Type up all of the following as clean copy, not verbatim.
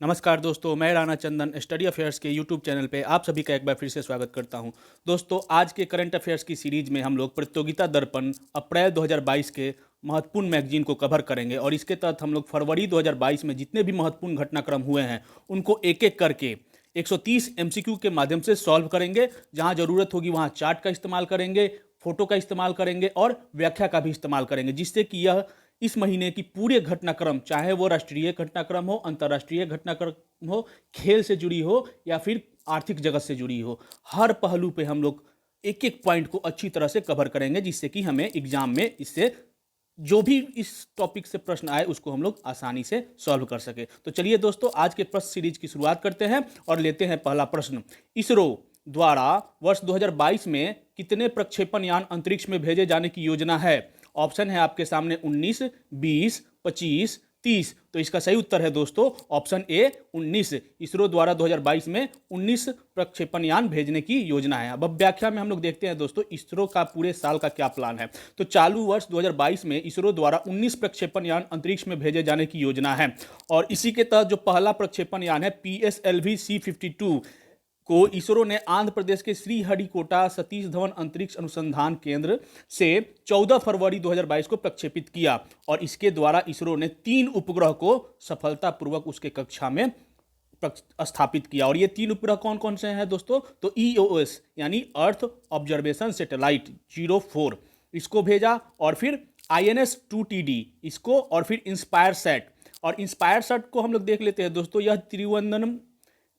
नमस्कार दोस्तों, मैं राणा चंदन स्टडी अफेयर्स के यूट्यूब चैनल पे आप सभी का एक बार फिर से स्वागत करता हूं। दोस्तों, आज के करंट अफेयर्स की सीरीज में हम लोग प्रतियोगिता दर्पण अप्रैल 2022 के महत्वपूर्ण मैगजीन को कवर करेंगे और इसके तहत हम लोग फरवरी 2022 में जितने भी महत्वपूर्ण घटनाक्रम हुए हैं उनको एक एक करके 130 एमसीक्यू के माध्यम से सॉल्व करेंगे। जहां जरूरत होगी वहां चार्ट का इस्तेमाल करेंगे, फोटो का इस्तेमाल करेंगे और व्याख्या का भी इस्तेमाल करेंगे, जिससे कि यह इस महीने की पूरे घटनाक्रम, चाहे वो राष्ट्रीय घटनाक्रम हो, अंतर्राष्ट्रीय घटनाक्रम हो, खेल से जुड़ी हो या फिर आर्थिक जगत से जुड़ी हो, हर पहलू पे हम लोग एक एक पॉइंट को अच्छी तरह से कवर करेंगे, जिससे कि हमें एग्जाम में इससे जो भी इस टॉपिक से प्रश्न आए उसको हम लोग आसानी से सॉल्व कर सके। तो चलिए दोस्तों, आज के प्रश्न सीरीज की शुरुआत करते हैं और लेते हैं पहला प्रश्न। इसरो द्वारा वर्ष 2022 में कितने प्रक्षेपण यान अंतरिक्ष में भेजे जाने की योजना है? ऑप्शन है आपके सामने 19, 20, 25, 30। तो इसका सही उत्तर है दोस्तों ऑप्शन ए 19। इसरो द्वारा 2022 में 19 प्रक्षेपण यान भेजने की योजना है। अब व्याख्या में हम लोग देखते हैं दोस्तों इसरो का पूरे साल का क्या प्लान है। तो चालू वर्ष 2022 में इसरो द्वारा 19 प्रक्षेपण यान अंतरिक्ष में भेजे जाने की योजना है और इसी के तहत जो पहला प्रक्षेपण यान है PSLV C-52 को इसरो ने आंध्र प्रदेश के श्रीहरिकोटा सतीश धवन अंतरिक्ष अनुसंधान केंद्र से 14 फरवरी 2022 को प्रक्षेपित किया और इसके द्वारा इसरो ने 3 उपग्रह को सफलतापूर्वक उसके कक्षा में स्थापित किया। और ये 3 उपग्रह कौन कौन से हैं दोस्तों? तो EOS यानी अर्थ ऑब्जर्वेशन सैटेलाइट 04 इसको भेजा और फिर INS-2TD इसको और फिर इंस्पायर सैट। और इंस्पायर सैट को हम लोग देख लेते हैं दोस्तों। यह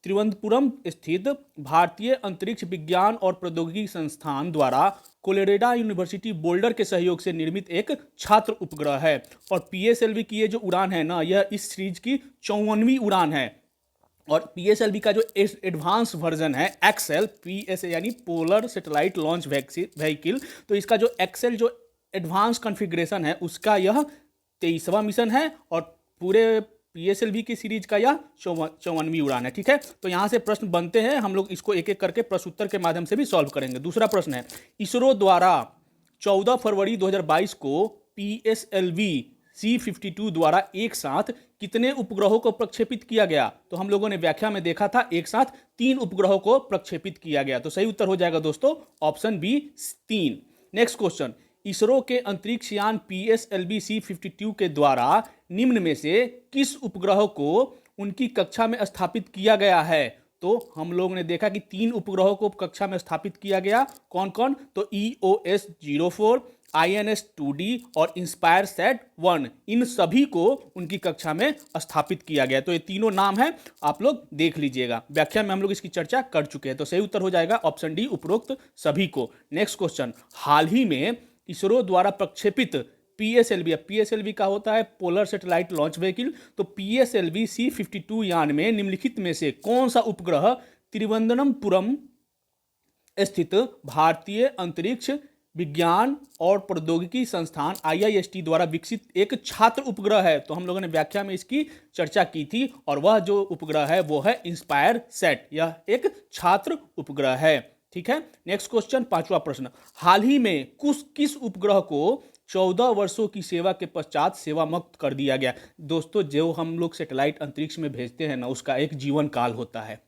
त्रिवंतपुरम स्थित भारतीय अंतरिक्ष विज्ञान और प्रौद्योगिकी संस्थान द्वारा कोलोराडो यूनिवर्सिटी बोल्डर के सहयोग से निर्मित एक छात्र उपग्रह है। और PSLV की ये जो उड़ान है ना, यह इस सीरीज की 54वीं उड़ान है। और PSLV का जो एडवांस वर्जन है एक्सेल PS यानी पोलर सैटेलाइट लॉन्च व्हीकल, तो इसका जो एक्सेल जो एडवांस कॉन्फ़िगरेशन है उसका यह 23वां मिशन है और पूरे PSLV की सीरीज का यह 54वीं उड़ान है। ठीक है, तो यहां से प्रश्न बनते हैं, हम लोग इसको एक एक करके प्रश्न उत्तर के माध्यम से भी सॉल्व करेंगे। दूसरा प्रश्न है, इसरो द्वारा 14 फरवरी 2022 को PSLV C-52 द्वारा एक साथ कितने उपग्रहों को प्रक्षेपित किया गया? तो हम लोगों ने व्याख्या में देखा था एक साथ 3 उपग्रहों को प्रक्षेपित किया गया। तो सही उत्तर हो जाएगा दोस्तों option B 3। Next question, ISRO के अंतरिक्ष यान PSLV C-52 के द्वारा निम्न में से किस उपग्रह को उनकी कक्षा में स्थापित किया गया है? तो हम लोग ने देखा कि 3 उपग्रहों को कक्षा में स्थापित किया गया। कौन कौन? तो EOS 04, INS-2D और इंस्पायर सैट 1, इन सभी को उनकी कक्षा में स्थापित किया गया। तो ये तीनों नाम हैं, आप लोग देख लीजिएगा। व्याख्या में हम लोग इसकी चर्चा कर चुके हैं। तो सही उत्तर हो जाएगा ऑप्शन डी उपरोक्त सभी को। नेक्स्ट क्वेश्चन, हाल ही में इसरो द्वारा प्रक्षेपित PSLV का होता है पोलर सैटेलाइट लॉन्च व्हीकल। तो PSLV C-52 यान में निम्नलिखित में से कौन सा उपग्रह तिरुवनंतपुरम स्थित भारतीय अंतरिक्ष विज्ञान और प्रौद्योगिकी संस्थान IIST द्वारा विकसित एक छात्र उपग्रह है? तो हम लोगों ने व्याख्या में इसकी चर्चा की थी और वह जो उपग्रह है वो है इंस्पायर सैट। यह एक छात्र उपग्रह है। ठीक है, नेक्स्ट क्वेश्चन, 5वां प्रश्न, हाल ही में किस उपग्रह को 14 वर्षों की सेवा के पश्चात सेवा मुक्त कर दिया गया? दोस्तों, जो हम लोग सैटेलाइट अंतरिक्ष में भेजते हैं ना, उसका एक जीवन काल होता है,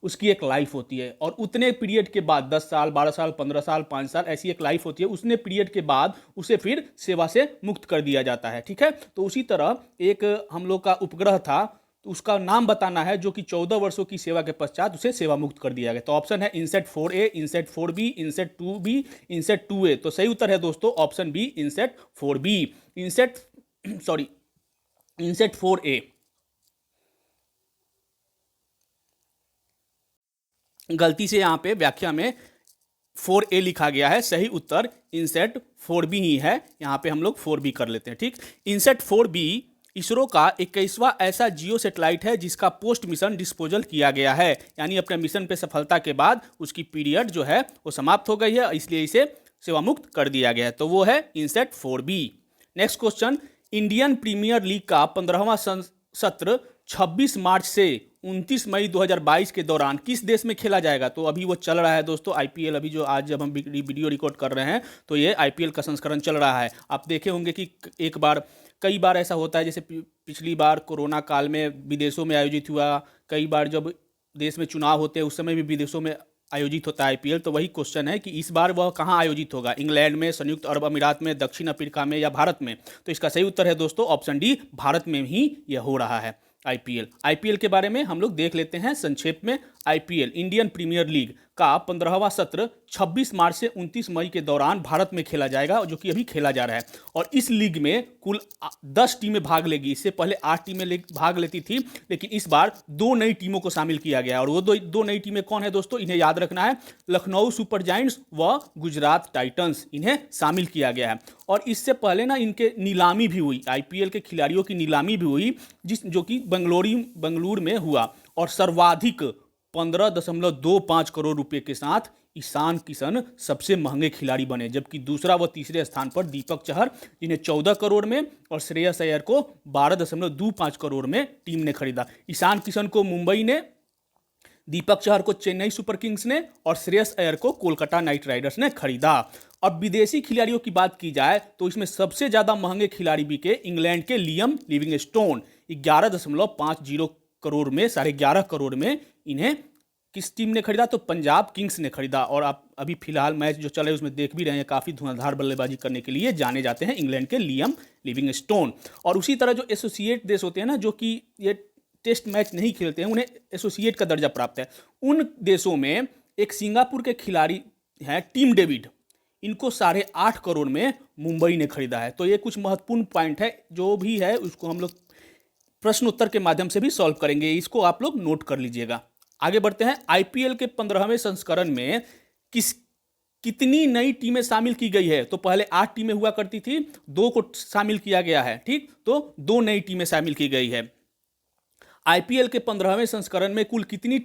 उसकी एक लाइफ होती है और उतने पीरियड के बाद 10 साल, 12 साल, 15 साल, 5 साल ऐसी एक लाइफ होती है। उसने पीरियड के बाद उसे फिर सेवा से मुक्त कर दिया जाता है। ठीक है, तो उसी तरह एक हम लोग का उपग्रह था, तो उसका नाम बताना है जो कि 14 वर्षों की सेवा के पश्चात उसे सेवा मुक्त कर दिया गया। तो ऑप्शन है INSAT 4A, INSAT 4B, INSAT 2B, INSAT 2A। तो सही उत्तर है दोस्तों option B INSAT 4B, INSAT 4A। गलती से यहां पे व्याख्या में 4A लिखा गया है, सही उत्तर INSAT 4B ही है। यहां पे हम लोग 4B कर लेते हैं। ठीक, INSAT 4B इसरो का 21वां ऐसा जियो सैटेलाइट है जिसका पोस्ट मिशन डिस्पोजल किया गया है, यानी अपने मिशन पे सफलता के बाद उसकी पीरियड जो है वो समाप्त हो गई है, इसलिए इसे सेवा मुक्त कर दिया गया है। तो वो है INSAT 4B। Next question, Indian Premier League का 15वां सत्र 26 मार्च से 29 मई 2022 के दौरान किस देश में खेला जाएगा? तो अभी वो चल रहा है दोस्तों आईपीएल, अभी जो आज जब हम वीडियो रिकॉर्ड कर रहे हैं तो ये आईपीएल का संस्करण चल रहा है। आप देखे होंगे कि एक बार, कई बार ऐसा होता है, जैसे पिछली बार कोरोना काल में विदेशों में आयोजित हुआ, कई बार जब देश में चुनाव होते हैं उस समय भी विदेशों में आयोजित होता है आईपीएल। तो वही क्वेश्चन है कि इस बार वह कहाँ आयोजित होगा, इंग्लैंड में, संयुक्त अरब अमीरात में, दक्षिण अफ्रीका में या भारत में? तो इसका सही उत्तर है दोस्तों ऑप्शन डी, भारत में ही यह हो रहा है आईपीएल के बारे में हम लोग देख लेते हैं संक्षेप में। आईपीएल इंडियन प्रीमियर लीग का 15वां सत्र 26 मार्च से 29 मई के दौरान भारत में खेला जाएगा, जो कि अभी खेला जा रहा है। और इस लीग में कुल 10 टीमें भाग लेगी। इससे पहले 8 टीमें भाग लेती थी, लेकिन इस बार 2 नई टीमों को शामिल किया गया। और वो दो नई टीमें कौन है दोस्तों, इन्हें याद रखना है, लखनऊ सुपर जायंट्स व गुजरात टाइटंस, इन्हें शामिल किया गया है। और इससे पहले ना इनके नीलामी भी हुई, आईपीएल के खिलाड़ियों की नीलामी भी हुई, जो कि बेंगलुरु में हुआ। और सर्वाधिक 15.25 करोड़ रुपए के साथ ईशान किशन सबसे महंगे खिलाड़ी बने, जबकि दूसरा व तीसरे स्थान पर दीपक चहर, जिन्हें 14 करोड़ में, और श्रेयस अय्यर को 12.25 करोड़ में टीम ने खरीदा। ईशान किशन को मुंबई ने, दीपक चहर को चेन्नई सुपर किंग्स ने, और श्रेयस अय्यर को कोलकाता नाइट राइडर्स ने खरीदा। अब विदेशी खिलाड़ियों की बात की जाए तो इसमें सबसे ज्यादा महंगे खिलाड़ी बिके इंग्लैंड के लियम लिविंगस्टोन, 11.50 करोड़ में, 11.5 करोड़ में इन्हें किस टीम ने खरीदा? तो पंजाब किंग्स ने खरीदा। और आप अभी फिलहाल मैच जो चले उसमें देख भी रहे हैं, काफी धुआंधार बल्लेबाजी करने के लिए जाने जाते हैं इंग्लैंड के लियम लिविंगस्टोन। और उसी तरह जो एसोसिएट देश होते हैं ना, जो कि ये टेस्ट मैच नहीं खेलते हैं, उन्हें एसोसिएट का दर्जा प्राप्त है। उन देशों में एक सिंगापुर के खिलाड़ी हैं टीम डेविड, इनको 8.5 करोड़ में मुंबई ने खरीदा है। तो ये कुछ महत्वपूर्ण पॉइंट है, जो भी है उसको हम लोग प्रश्न उत्तर के माध्यम से भी सॉल्व करेंगे, इसको आप लोग नोट कर लीजिएगा। आगे बढ़ते हैं। आईपीएल के 15वें संस्करण में कितनी नई टीमें शामिल की गई है? तो पहले 8 टीमें हुआ करती थी, 2 को शामिल किया गया है, ठीक, तो 2 नई टीमें शामिल की गई है। आईपीएल के 15वें संस्करण में कुल कितनी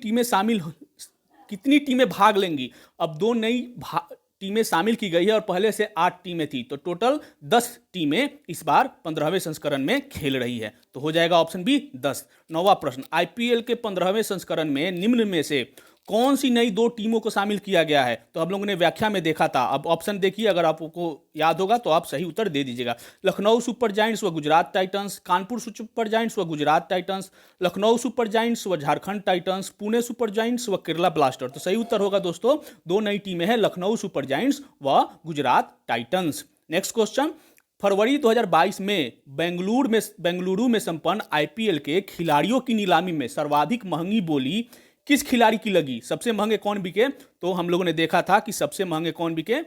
टीमें भाग लेंगी? अब 2 नई टीमें शामिल की गई है और पहले से 8 टीमें थी, तो टोटल 10 टीमें इस बार 15वें संस्करण में खेल रही है। तो हो जाएगा ऑप्शन बी 10। 9वां प्रश्न, आईपीएल के 15वें संस्करण में निम्न में से कौन सी नई 2 टीमों को शामिल किया गया है? तो हम लोगों ने व्याख्या में देखा था, अब ऑप्शन देखिए, अगर आपको याद होगा तो आप सही उत्तर दे दीजिएगा। लखनऊ सुपर जायंट्स व Gujarat Titans, Kanpur Super Giants व Gujarat Titans, Lucknow Super Giants व Jharkhand Titans, Pune Super Giants व केरला ब्लास्टर। तो सही उत्तर होगा दोस्तों 2 नई टीमें हैं, लखनऊ सुपर जायंट्स व गुजरात टाइटंस। नेक्स्ट क्वेश्चन, फरवरी 2022 में बेंगलुरु में संपन्न आईपीएल के खिलाड़ियों की नीलामी में सर्वाधिक महंगी बोली किस खिलाड़ी की लगी? सबसे महंगे कौन बिके? तो हम लोगों ने देखा था कि सबसे महंगे कौन बिके?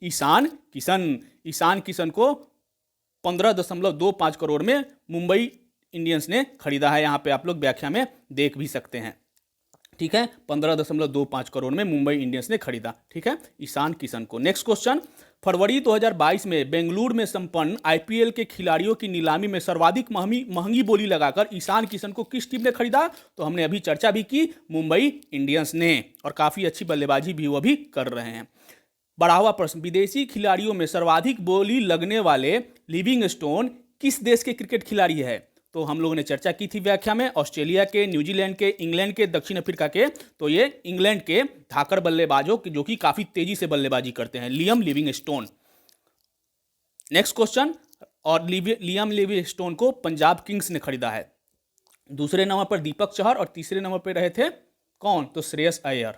ईशान किशन को 15.25 करोड़ में मुंबई इंडियंस ने खरीदा है। यहां पे आप लोग व्याख्या में देख भी सकते हैं, ठीक है, 15.25 करोड़ में मुंबई इंडियंस ने खरीदा, ठीक है, ईशान किशन को। नेक्स्ट क्वेश्चन, फरवरी 2022 में बेंगलुरु में संपन्न आईपीएल के खिलाड़ियों की नीलामी में सर्वाधिक महंगी बोली लगाकर ईशान किशन को किस टीम ने खरीदा? तो हमने अभी चर्चा भी की, मुंबई इंडियंस ने, और काफी अच्छी बल्लेबाजी भी वो भी कर रहे हैं। 12वां प्रश्न, विदेशी खिलाड़ियों में सर्वाधिक बोली लगने वाले लिविंगस्टोन किस देश के क्रिकेट खिलाड़ी है? तो हम लोगों ने चर्चा की थी व्याख्या में, ऑस्ट्रेलिया के, न्यूजीलैंड के, इंग्लैंड के, दक्षिण अफ्रीका के। तो ये इंग्लैंड के धाकड़ बल्लेबाजों जो कि काफी तेजी से बल्लेबाजी करते हैं, लियम लिविंगस्टोन। नेक्स्ट क्वेश्चन, और लियम लिविंगस्टोन को पंजाब किंग्स ने खरीदा है। दूसरे नंबर पर दीपक चहर और तीसरे नंबर पर रहे थे कौन? तो श्रेयस अय्यर।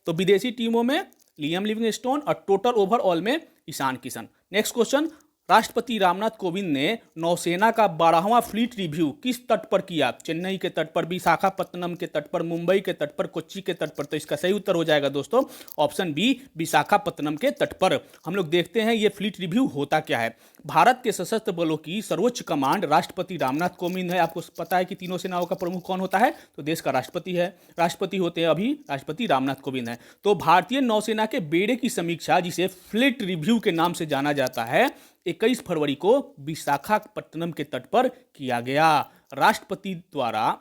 तो विदेशी टीमों में लियम लिविंगस्टोन और टोटल ओवरऑल में ईशान किशन। नेक्स्ट क्वेश्चन, राष्ट्रपति रामनाथ कोविंद ने नौसेना का 12वां फ्लीट रिव्यू किस तट पर किया? चेन्नई के तट पर, विशाखापत्तनम के तट पर, मुंबई के तट पर, कोच्चि के तट पर। तो इसका सही उत्तर हो जाएगा दोस्तों ऑप्शन बी, विशाखापत्तनम के तट पर। हम लोग देखते हैं ये फ्लीट रिव्यू होता क्या है। भारत के सशस्त्र बलों की सर्वोच्च कमांड राष्ट्रपति रामनाथ कोविंद है। आपको पता है कि तीनों सेनाओं का प्रमुख कौन होता है? तो देश का राष्ट्रपति है, राष्ट्रपति होते हैं अभी राष्ट्रपति रामनाथ कोविंद है। तो भारतीय नौसेना के बेड़े की समीक्षा, जिसे फ्लीट रिव्यू के नाम से जाना जाता है, 21 फरवरी को विशाखापत्तनम के तट पर किया गया। राष्ट्रपति द्वारा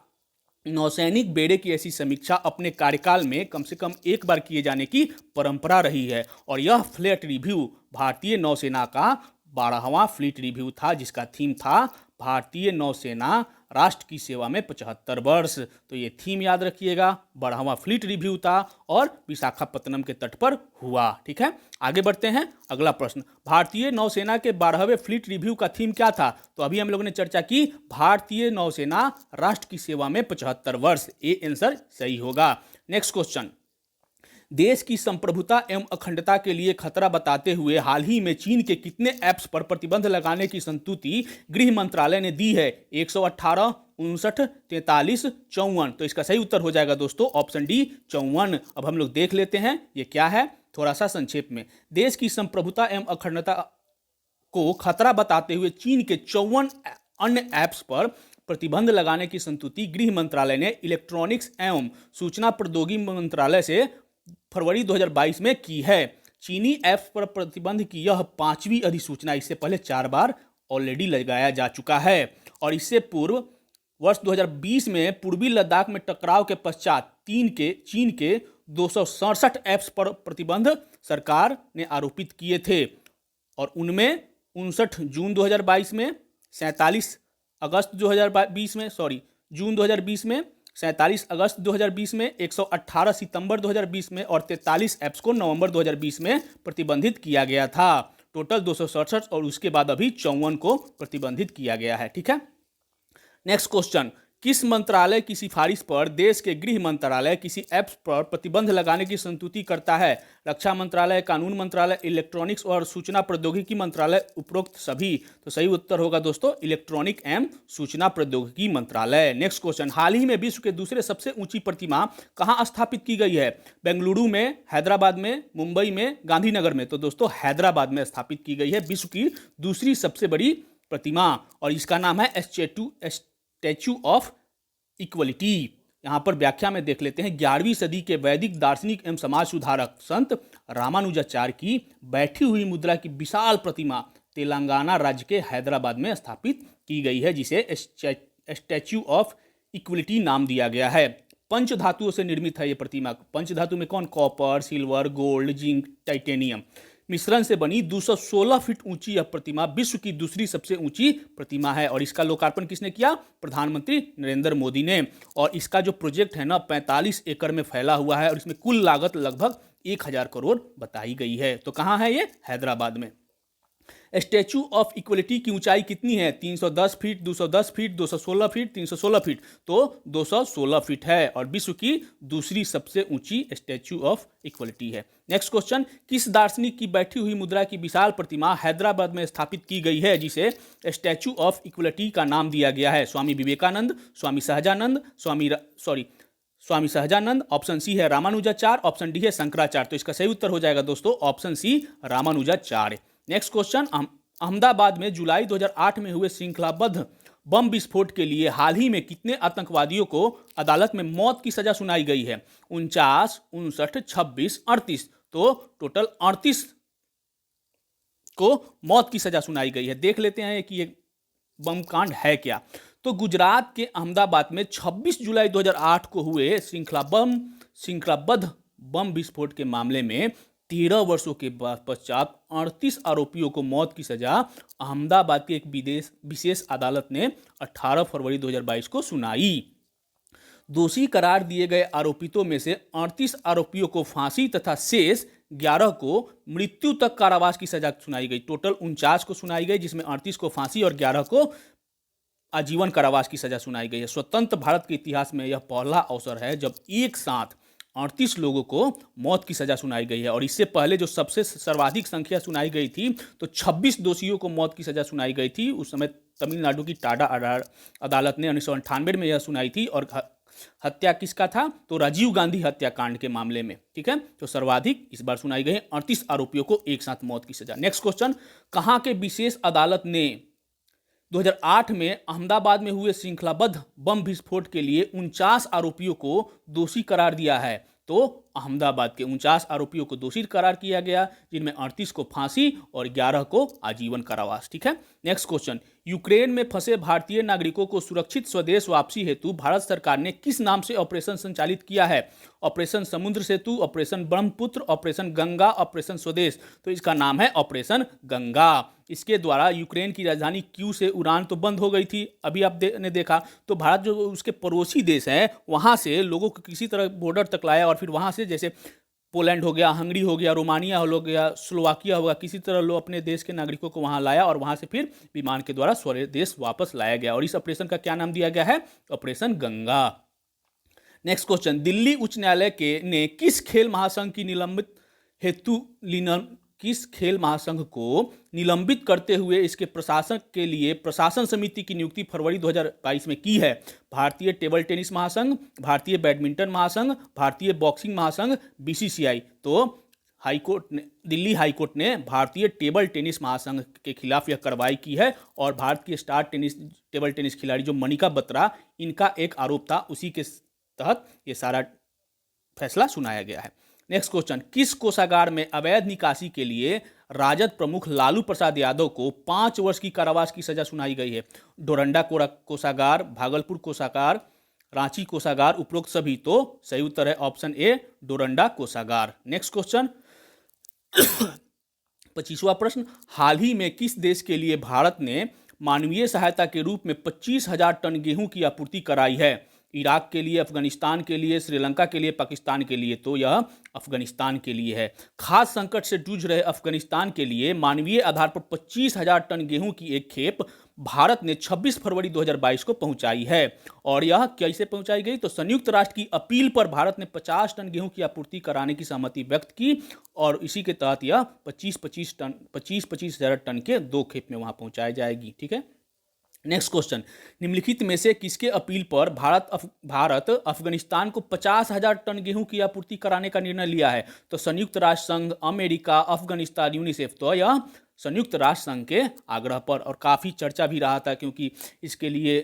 नौसैनिक बेड़े की ऐसी समीक्षा अपने कार्यकाल में कम से कम एक बार किए जाने की परंपरा रही है, और यह फ्लीट रिव्यू भारतीय नौसेना का 12वां फ्लीट रिव्यू था, जिसका थीम था भारतीय नौसेना राष्ट्र की सेवा में 75 वर्ष। तो ये थीम याद रखिएगा, 12वां फ्लीट रिव्यू था और विशाखापत्तनम के तट पर हुआ। ठीक है, आगे बढ़ते हैं। अगला प्रश्न, भारतीय नौसेना के 12वें फ्लीट रिव्यू का थीम क्या था? तो अभी हम लोगों ने चर्चा की, भारतीय नौसेना राष्ट्र की सेवा में 75 वर्ष। ए आंसर सही होगा। नेक्स्ट क्वेश्चन, देश की संप्रभुता एवं अखंडता के लिए खतरा बताते हुए हाल ही में चीन के कितने ऐप्स पर प्रतिबंध लगाने की संस्तुति गृह मंत्रालय ने दी है? 118, 59, 43, 54। तो इसका सही उत्तर हो जाएगा दोस्तों ऑप्शन डी 54। अब हम लोग देख लेते हैं ये क्या है, थोड़ा सा संक्षेप में। देश की संप्रभुता एवं अखंडता को खतरा बताते हुए चीन के 54 अन्य ऐप्स पर प्रतिबंध लगाने की संस्तुति गृह मंत्रालय ने इलेक्ट्रॉनिक्स एवं सूचना प्रौद्योगिकी मंत्रालय से फरवरी 2022 में की है। चीनी ऐप्स पर प्रतिबंध की यह 5वीं अधिसूचना, इससे पहले 4 बार ऑलरेडी लगाया जा चुका है। और इससे पूर्व वर्ष 2020 में पूर्वी लद्दाख में टकराव के पश्चात चीन के 267 ऐप्स पर प्रतिबंध सरकार ने आरोपित किए थे और उनमें 59 जून 2022 में, 47 अगस्त 2020 में, जून 2020 में, 47 अगस्त 2020 में, 118 सितंबर 2020 में और 43 ऐप्स को नवंबर 2020 में प्रतिबंधित किया गया था। टोटल 267 और उसके बाद अभी 54 को प्रतिबंधित किया गया है। ठीक है, नेक्स्ट क्वेश्चन, किस मंत्रालय की सिफारिश पर देश के गृह मंत्रालय किसी ऐप्स पर प्रतिबंध लगाने की संस्तुति करता है? रक्षा मंत्रालय, कानून मंत्रालय, इलेक्ट्रॉनिक्स और सूचना प्रौद्योगिकी मंत्रालय, उपरोक्त सभी। तो सही उत्तर होगा दोस्तों इलेक्ट्रॉनिक एवं सूचना प्रौद्योगिकी मंत्रालय। नेक्स्ट क्वेश्चन, हाल ही में विश्व के दूसरे सबसे ऊंची प्रतिमा कहां स्थापित की गई है? बेंगलुरु में, हैदराबाद में, मुंबई में, गांधीनगर में। तो दोस्तों हैदराबाद में स्थापित की गई है विश्व की दूसरी सबसे बड़ी प्रतिमा और इसका नाम है स्टैच्यू ऑफ इक्वलिटी। यहां पर व्याख्या में देख लेते हैं, 11वीं सदी के वैदिक दार्शनिक एवं समाज सुधारक संत रामानुजाचार्य की बैठी हुई मुद्रा की विशाल प्रतिमा तेलंगाना राज्य के हैदराबाद में स्थापित की गई है, जिसे स्टैच्यू ऑफ इक्वलिटी नाम दिया गया है। पंच धातुओं से निर्मित है यह प्रतिमा। पंच धातु में कौन? Copper, silver, gold, zinc, titanium मिश्रण से बनी 216 फीट ऊंची यह प्रतिमा विश्व की दूसरी सबसे ऊंची प्रतिमा है और इसका लोकार्पण किसने किया? प्रधानमंत्री नरेंद्र मोदी ने। और इसका जो प्रोजेक्ट है ना 45 एकड़ में फैला हुआ है और इसमें कुल लागत लगभग 1000 करोड़ बताई गई है। तो कहां है ये? हैदराबाद में। स्टैच्यू ऑफ इक्वलिटी की ऊंचाई कितनी है? 310 फीट, 210 फीट, 216 फीट, 316 फीट। तो 216 फीट है और विश्व की दूसरी सबसे ऊंची स्टैच्यू ऑफ इक्वलिटी है। नेक्स्ट क्वेश्चन, किस दार्शनिक की बैठी हुई मुद्रा की विशाल प्रतिमा हैदराबाद में स्थापित की गई है जिसे स्टैच्यू ऑफ इक्वलिटी का नाम दिया गया है? स्वामी विवेकानंद, स्वामी सहजानंद, स्वामी सहजानंद, ऑप्शन सी है रामानुजाचार्य, ऑप्शन डी है शंकराचार्य। तो इसका सही उत्तर हो जाएगा दोस्तों option C Ramanujacharya. Next question, Ahmedabad में जुलाई 2008 में हुए श्रृंखलाबद्ध बम विस्फोट के लिए हाल ही में कितने आतंकवादियों को अदालत में मौत की सजा सुनाई गई है? 49, 59, 26, 38। तो टोटल 38 को मौत की सजा सुनाई गई है। देख लेते हैं कि ये बम कांड है क्या। तो गुजरात के अहमदाबाद में 26 जुलाई 2008 को हुए श्रृंखलाबद्ध बम विस्फोट के मामले में 13 वर्षों के पश्चात 38 आरोपियों को मौत की सजा अहमदाबाद की एक विशेष अदालत ने 18 फरवरी 2022 को सुनाई। दोषी करार दिए गए आरोपितों में से 38 आरोपियों को फांसी तथा शेष 11 को मृत्यु तक कारावास की सजा सुनाई गई। टोटल 49 को सुनाई गई, जिसमें 38 को फांसी और 11 को आजीवन कारावास की सजा सुनाई गई है। स्वतंत्र भारत के इतिहास में यह पहला अवसर है जब एक साथ 38 लोगों को मौत की सजा सुनाई गई है और इससे पहले जो सबसे सर्वाधिक संख्या सुनाई गई थी तो 26 दोषियों को मौत की सजा सुनाई गई थी। उस समय तमिलनाडु की टाडा अदालत ने 1998 में यह सुनाई थी और हत्या किसका था? तो राजीव गांधी हत्याकांड के मामले में। ठीक है, तो सर्वाधिक इस बार सुनाई गई 38 आरोपियों को एक साथ मौत की सजा। नेक्स्ट क्वेश्चन, कहां के विशेष अदालत ने 2008 में अहमदाबाद में हुए श्रृंखलाबद्ध बम विस्फोट के लिए 49 आरोपियों को दोषी करार दिया है? तो अहमदाबाद के 49 आरोपियों को दोषी करार किया गया, जिनमें 38 को फांसी और 11 को आजीवन कारावास। ठीक है। नेक्स्ट क्वेश्चन, यूक्रेन में फंसे भारतीय नागरिकों को सुरक्षित स्वदेश वापसी हेतु भारत सरकार ने किस नाम से ऑपरेशन संचालित किया है? Operation Samudra Setu, Operation Brahmaputra, Operation Ganga, Operation Swadesh. तो इसका नाम है ऑपरेशन गंगा। इसके द्वारा यूक्रेन की राजधानी क्यू से उड़ान तो बंद हो गई थी, अभी आप ने देखा। तो भारत जो उसके पड़ोसी देश है वहां से लोगों को किसी तरह बॉर्डर तक लाया और फिर वहां से जैसे पोलैंड हो गया, हंगरी हो गया, रोमानिया हो गया, स्लोवाकिया होगा, किसी तरह लोग अपने देश के नागरिकों को वहां लाया और वहां से फिर विमान के द्वारा स्वदेश वापस लाया गया। और इस ऑपरेशन का क्या नाम दिया गया है? Operation Ganga. Next question, Delhi उच्च न्यायालय के ने किस खेल महासंघ की निलंबित हेतु किस खेल महासंघ को निलंबित करते हुए इसके प्रशासन के लिए प्रशासन समिति की नियुक्ति फरवरी 2022 में की है? भारतीय टेबल टेनिस महासंघ, भारतीय बैडमिंटन महासंघ, भारतीय बॉक्सिंग महासंघ, बीसीसीआई। तो दिल्ली हाईकोर्ट ने भारतीय टेबल टेनिस महासंघ के खिलाफ यह कार्रवाई की है और भारत की स्टार टेबल टेनिस खिलाड़ी जो मनिका बत्रा, इनका एक आरोप था, उसी के तहत ये सारा फैसला सुनाया गया है। नेक्स्ट क्वेश्चन, किस कोषागार में अवैध निकासी के लिए राजद प्रमुख लालू प्रसाद यादव को 5 वर्ष की कारावास की सजा सुनाई गई है? डोरंडा कोषागार, भागलपुर कोषागार, रांची कोषागार, उपरोक्त सभी। तो सही उत्तर है ऑप्शन ए, डोरंडा कोषागार। नेक्स्ट क्वेश्चन 25वां प्रश्न, हाल ही में किस देश के लिए भारत ने मानवीय सहायता के रूप में 25,000 टन गेहूं की आपूर्ति कराई है? इराक के लिए, अफगानिस्तान के लिए, श्रीलंका के लिए, पाकिस्तान के लिए। तो यह अफगानिस्तान के लिए है। खाद्य संकट से जूझ रहे अफगानिस्तान के लिए मानवीय आधार पर 25,000 टन गेहूं की एक खेप भारत ने 26 फरवरी 2022 को पहुंचाई है। और यह कैसे पहुंचाई गई? तो संयुक्त राष्ट्र की अपील पर भारत ने 50 टन गेहूं की आपूर्ति कराने की सहमति व्यक्त की और इसी के तहत यह 25,000 टन के 2 खेप में वहां पहुंचाई जाएगी। ठीक है। नेक्स्ट क्वेश्चन, निम्नलिखित में से किसके अपील पर भारत अफगानिस्तान को 50,000 टन गेहूं की आपूर्ति कराने का निर्णय लिया है? तो संयुक्त राष्ट्र संघ, अमेरिका, अफगानिस्तान, यूनिसेफ। तो यह संयुक्त राष्ट्र संघ के आग्रह पर, और काफ़ी चर्चा भी रहा था क्योंकि इसके लिए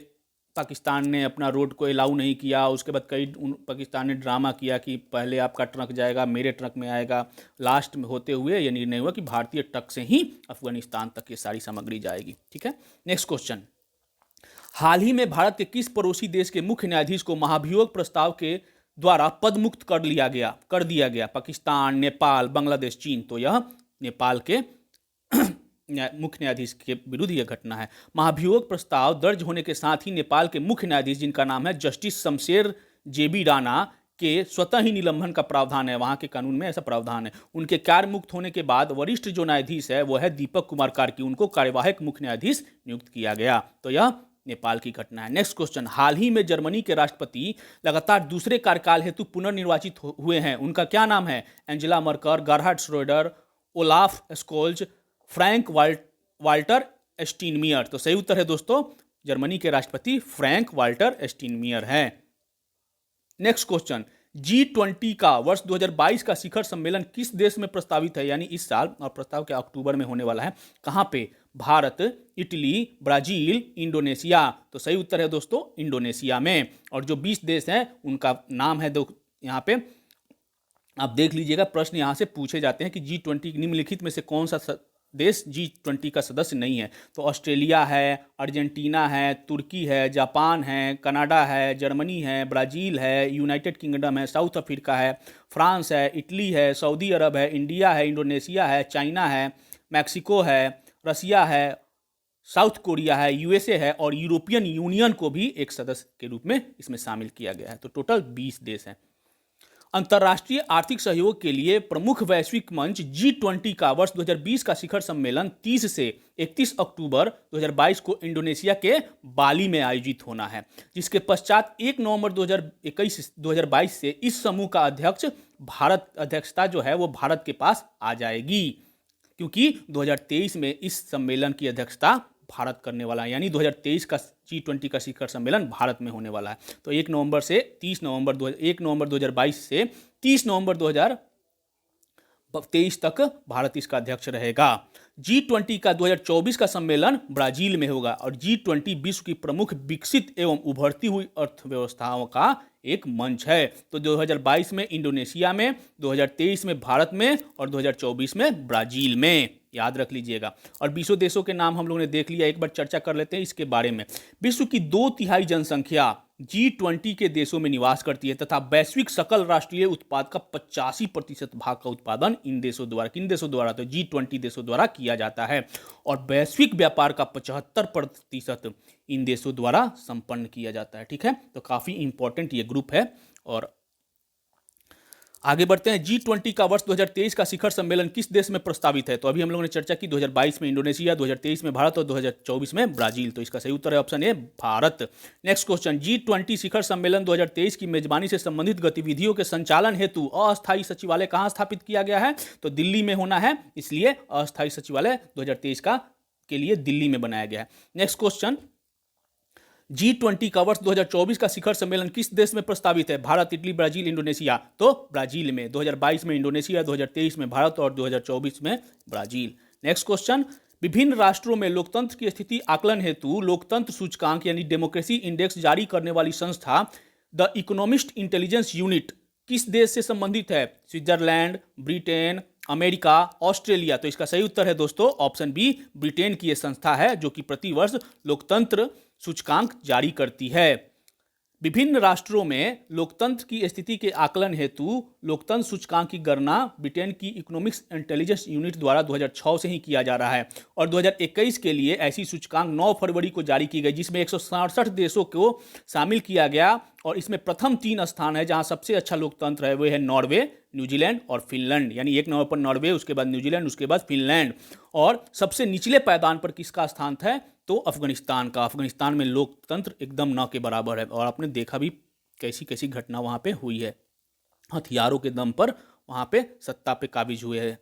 पाकिस्तान ने अपना रोड को अलाउ नहीं किया। उसके बाद पाकिस्तान ने ड्रामा किया कि पहले आपका ट्रक जाएगा, मेरे ट्रक में आएगा। लास्ट में होते हुए यह निर्णय हुआ कि भारतीय ट्रक से ही अफगानिस्तान तक ये सारी सामग्री जाएगी। ठीक है। नेक्स्ट क्वेश्चन, हाल ही में भारत के किस पड़ोसी देश के मुख्य न्यायाधीश को महाभियोग प्रस्ताव के द्वारा पदमुक्त कर दिया गया? पाकिस्तान, नेपाल, बांग्लादेश, चीन। तो यह नेपाल के मुख्य न्यायाधीश के विरुद्ध यह घटना है। महाभियोग प्रस्ताव दर्ज होने के साथ ही नेपाल के मुख्य न्यायाधीश, जिनका नाम है जस्टिस शमशेर जेबी राणा, के स्वतः ही निलंबन का प्रावधान है। वहां के कानून में ऐसा प्रावधान है। उनके कार्य मुक्त होने के बाद वरिष्ठ जो न्यायाधीश है वो है दीपक कुमार कार्की, उनको कार्यवाहक मुख्य न्यायाधीश नियुक्त किया गया। तो यह नेपाल की घटना है। नेक्स्ट क्वेश्चन, हाल ही में जर्मनी के राष्ट्रपति लगातार दूसरे कार्यकाल हेतु पुनर्निर्वाचित हुए हैं। उनका क्या नाम है? Angela Merkel, gerhard Schroeder, Olaf Scholz, Frank Walter Steinmeier. तो सही उत्तर है दोस्तों, जर्मनी के राष्ट्रपति फ्रैंक वाल्टर स्टीनमियर हैं। नेक्स्ट क्वेश्चन, G20 का वर्ष 2022 का शिखर सम्मेलन किस देश में प्रस्तावित है? यानी इस साल, और प्रस्ताव के अक्टूबर में होने वाला है। कहां पे? Bharat, Italy, Brazil, Indonesia. तो सही उत्तर है दोस्तों इंडोनेशिया में। और जो 20 देश हैं उनका नाम है यहाँ पे आप देख लीजिएगा। प्रश्न यहाँ से पूछे जाते हैं कि G20 निम्नलिखित में से कौन सा देश G20 का सदस्य नहीं है? तो ऑस्ट्रेलिया है, अर्जेंटीना है, तुर्की है, जापान है, कनाडा है, जर्मनी है, ब्राज़ील है, यूनाइटेड किंगडम है, साउथ अफ्रीका है, फ्रांस है, इटली है, सऊदी अरब है, इंडिया है, इंडोनेशिया है, चाइना है, मैक्सिको है, रसिया है, साउथ कोरिया है, यूएसए है और यूरोपियन यूनियन को भी एक सदस्य के रूप में इसमें शामिल किया गया है। तो टोटल 20 देश हैं। अंतर्राष्ट्रीय आर्थिक सहयोग के लिए प्रमुख वैश्विक मंच G20 का वर्ष 2020 का शिखर सम्मेलन 30 से 31 अक्टूबर 2022 को इंडोनेशिया के बाली में आयोजित होना है, जिसके पश्चात 1 नवंबर 2022 से इस समूह का अध्यक्षता जो है वो भारत के पास आ जाएगी, क्योंकि 2023 में इस सम्मेलन की अध्यक्षता भारत करने वाला है। यानी 2023 का G20 का शिखर सम्मेलन भारत में होने वाला है। तो 1 नवंबर 2022 से 30 नवंबर 2023 तक भारत इसका अध्यक्ष रहेगा। G20 का 2024 का सम्मेलन ब्राजील में होगा और G20 विश्व की प्रमुख विकसित एवं उभरती हुई अर्थव्यवस्थाओं का एक मंच है। तो 2022 में इंडोनेशिया में, 2023 में भारत में और 2024 में ब्राजील में, याद रख लीजिएगा। और 20 देशों के नाम हम लोगों ने देख लिया, एक बार चर्चा कर लेते हैं इसके बारे में। विश्व की 2/3 जनसंख्या G20 के देशों में निवास करती है तथा वैश्विक सकल राष्ट्रीय उत्पाद का 85% भाग का उत्पादन इन देशों द्वारा, किन देशों द्वारा, तो G20 देशों द्वारा किया जाता है। और वैश्विक व्यापार का 75% इन देशों द्वारा संपन्न किया जाता है। ठीक है, तो काफी इंपॉर्टेंट ये ग्रुप है। और आगे बढ़ते हैं। G20 का वर्ष 2023 का शिखर सम्मेलन किस देश में प्रस्तावित है? तो अभी हम लोगों ने चर्चा की 2022 में इंडोनेशिया, 2023 में भारत और 2024 में ब्राजील। तो इसका सही उत्तर है option A, Bharat. Next question, G20 शिखर सम्मेलन 2023 की मेजबानी से संबंधित गतिविधियों के संचालन हेतु अस्थायी सचिवालय कहां स्थापित किया गया है? तो दिल्ली में होना है, इसलिए अस्थायी सचिवालय 2023 का के लिए दिल्ली में बनाया गया है। नेक्स्ट क्वेश्चन, G20 का वर्ष 2024 का शिखर सम्मेलन किस देश में प्रस्तावित है? Bharat, Italy, Brazil, Indonesia. तो ब्राजील में। 2022 में इंडोनेशिया, 2023 में भारत और 2024 में ब्राजील। नेक्स्ट क्वेश्चन, विभिन्न राष्ट्रों में लोकतंत्र की स्थिति आकलन हेतु लोकतंत्र सूचकांक यानी डेमोक्रेसी इंडेक्स जारी करने वाली संस्था द इकोनॉमिस्ट इंटेलिजेंस यूनिट किस देश से संबंधित है? Switzerland, Britain, America, Australia. तो इसका सही उत्तर है दोस्तों ऑप्शन बी, ब्रिटेन की यह संस्था है जो कि प्रतिवर्ष लोकतंत्र सूचकांक जारी करती है। विभिन्न राष्ट्रों में लोकतंत्र की स्थिति के आकलन हेतु लोकतंत्र सूचकांक की गणना ब्रिटेन की इकोनॉमिक्स इंटेलिजेंस यूनिट द्वारा 2006 से ही किया जा रहा है और 2021 के लिए ऐसी सूचकांक 9 फरवरी को जारी की गई, जिसमें 167 देशों को शामिल किया गया और इसमें प्रथम 3 स्थान है जहां सबसे अच्छा लोकतंत्र है, वो है नॉर्वे, न्यूजीलैंड और फिनलैंड। यानी 1 नंबर पर नॉर्वे, उसके बाद न्यूजीलैंड, उसके बाद फिनलैंड। और सबसे निचले पायदान पर किसका स्थान था? तो अफगानिस्तान का। अफगानिस्तान में लोकतंत्र एकदम न के बराबर है और आपने देखा भी कैसी कैसी घटना वहां पे हुई है, हथियारों के दम पर वहां पे सत्ता पे काबिज हुए हैं।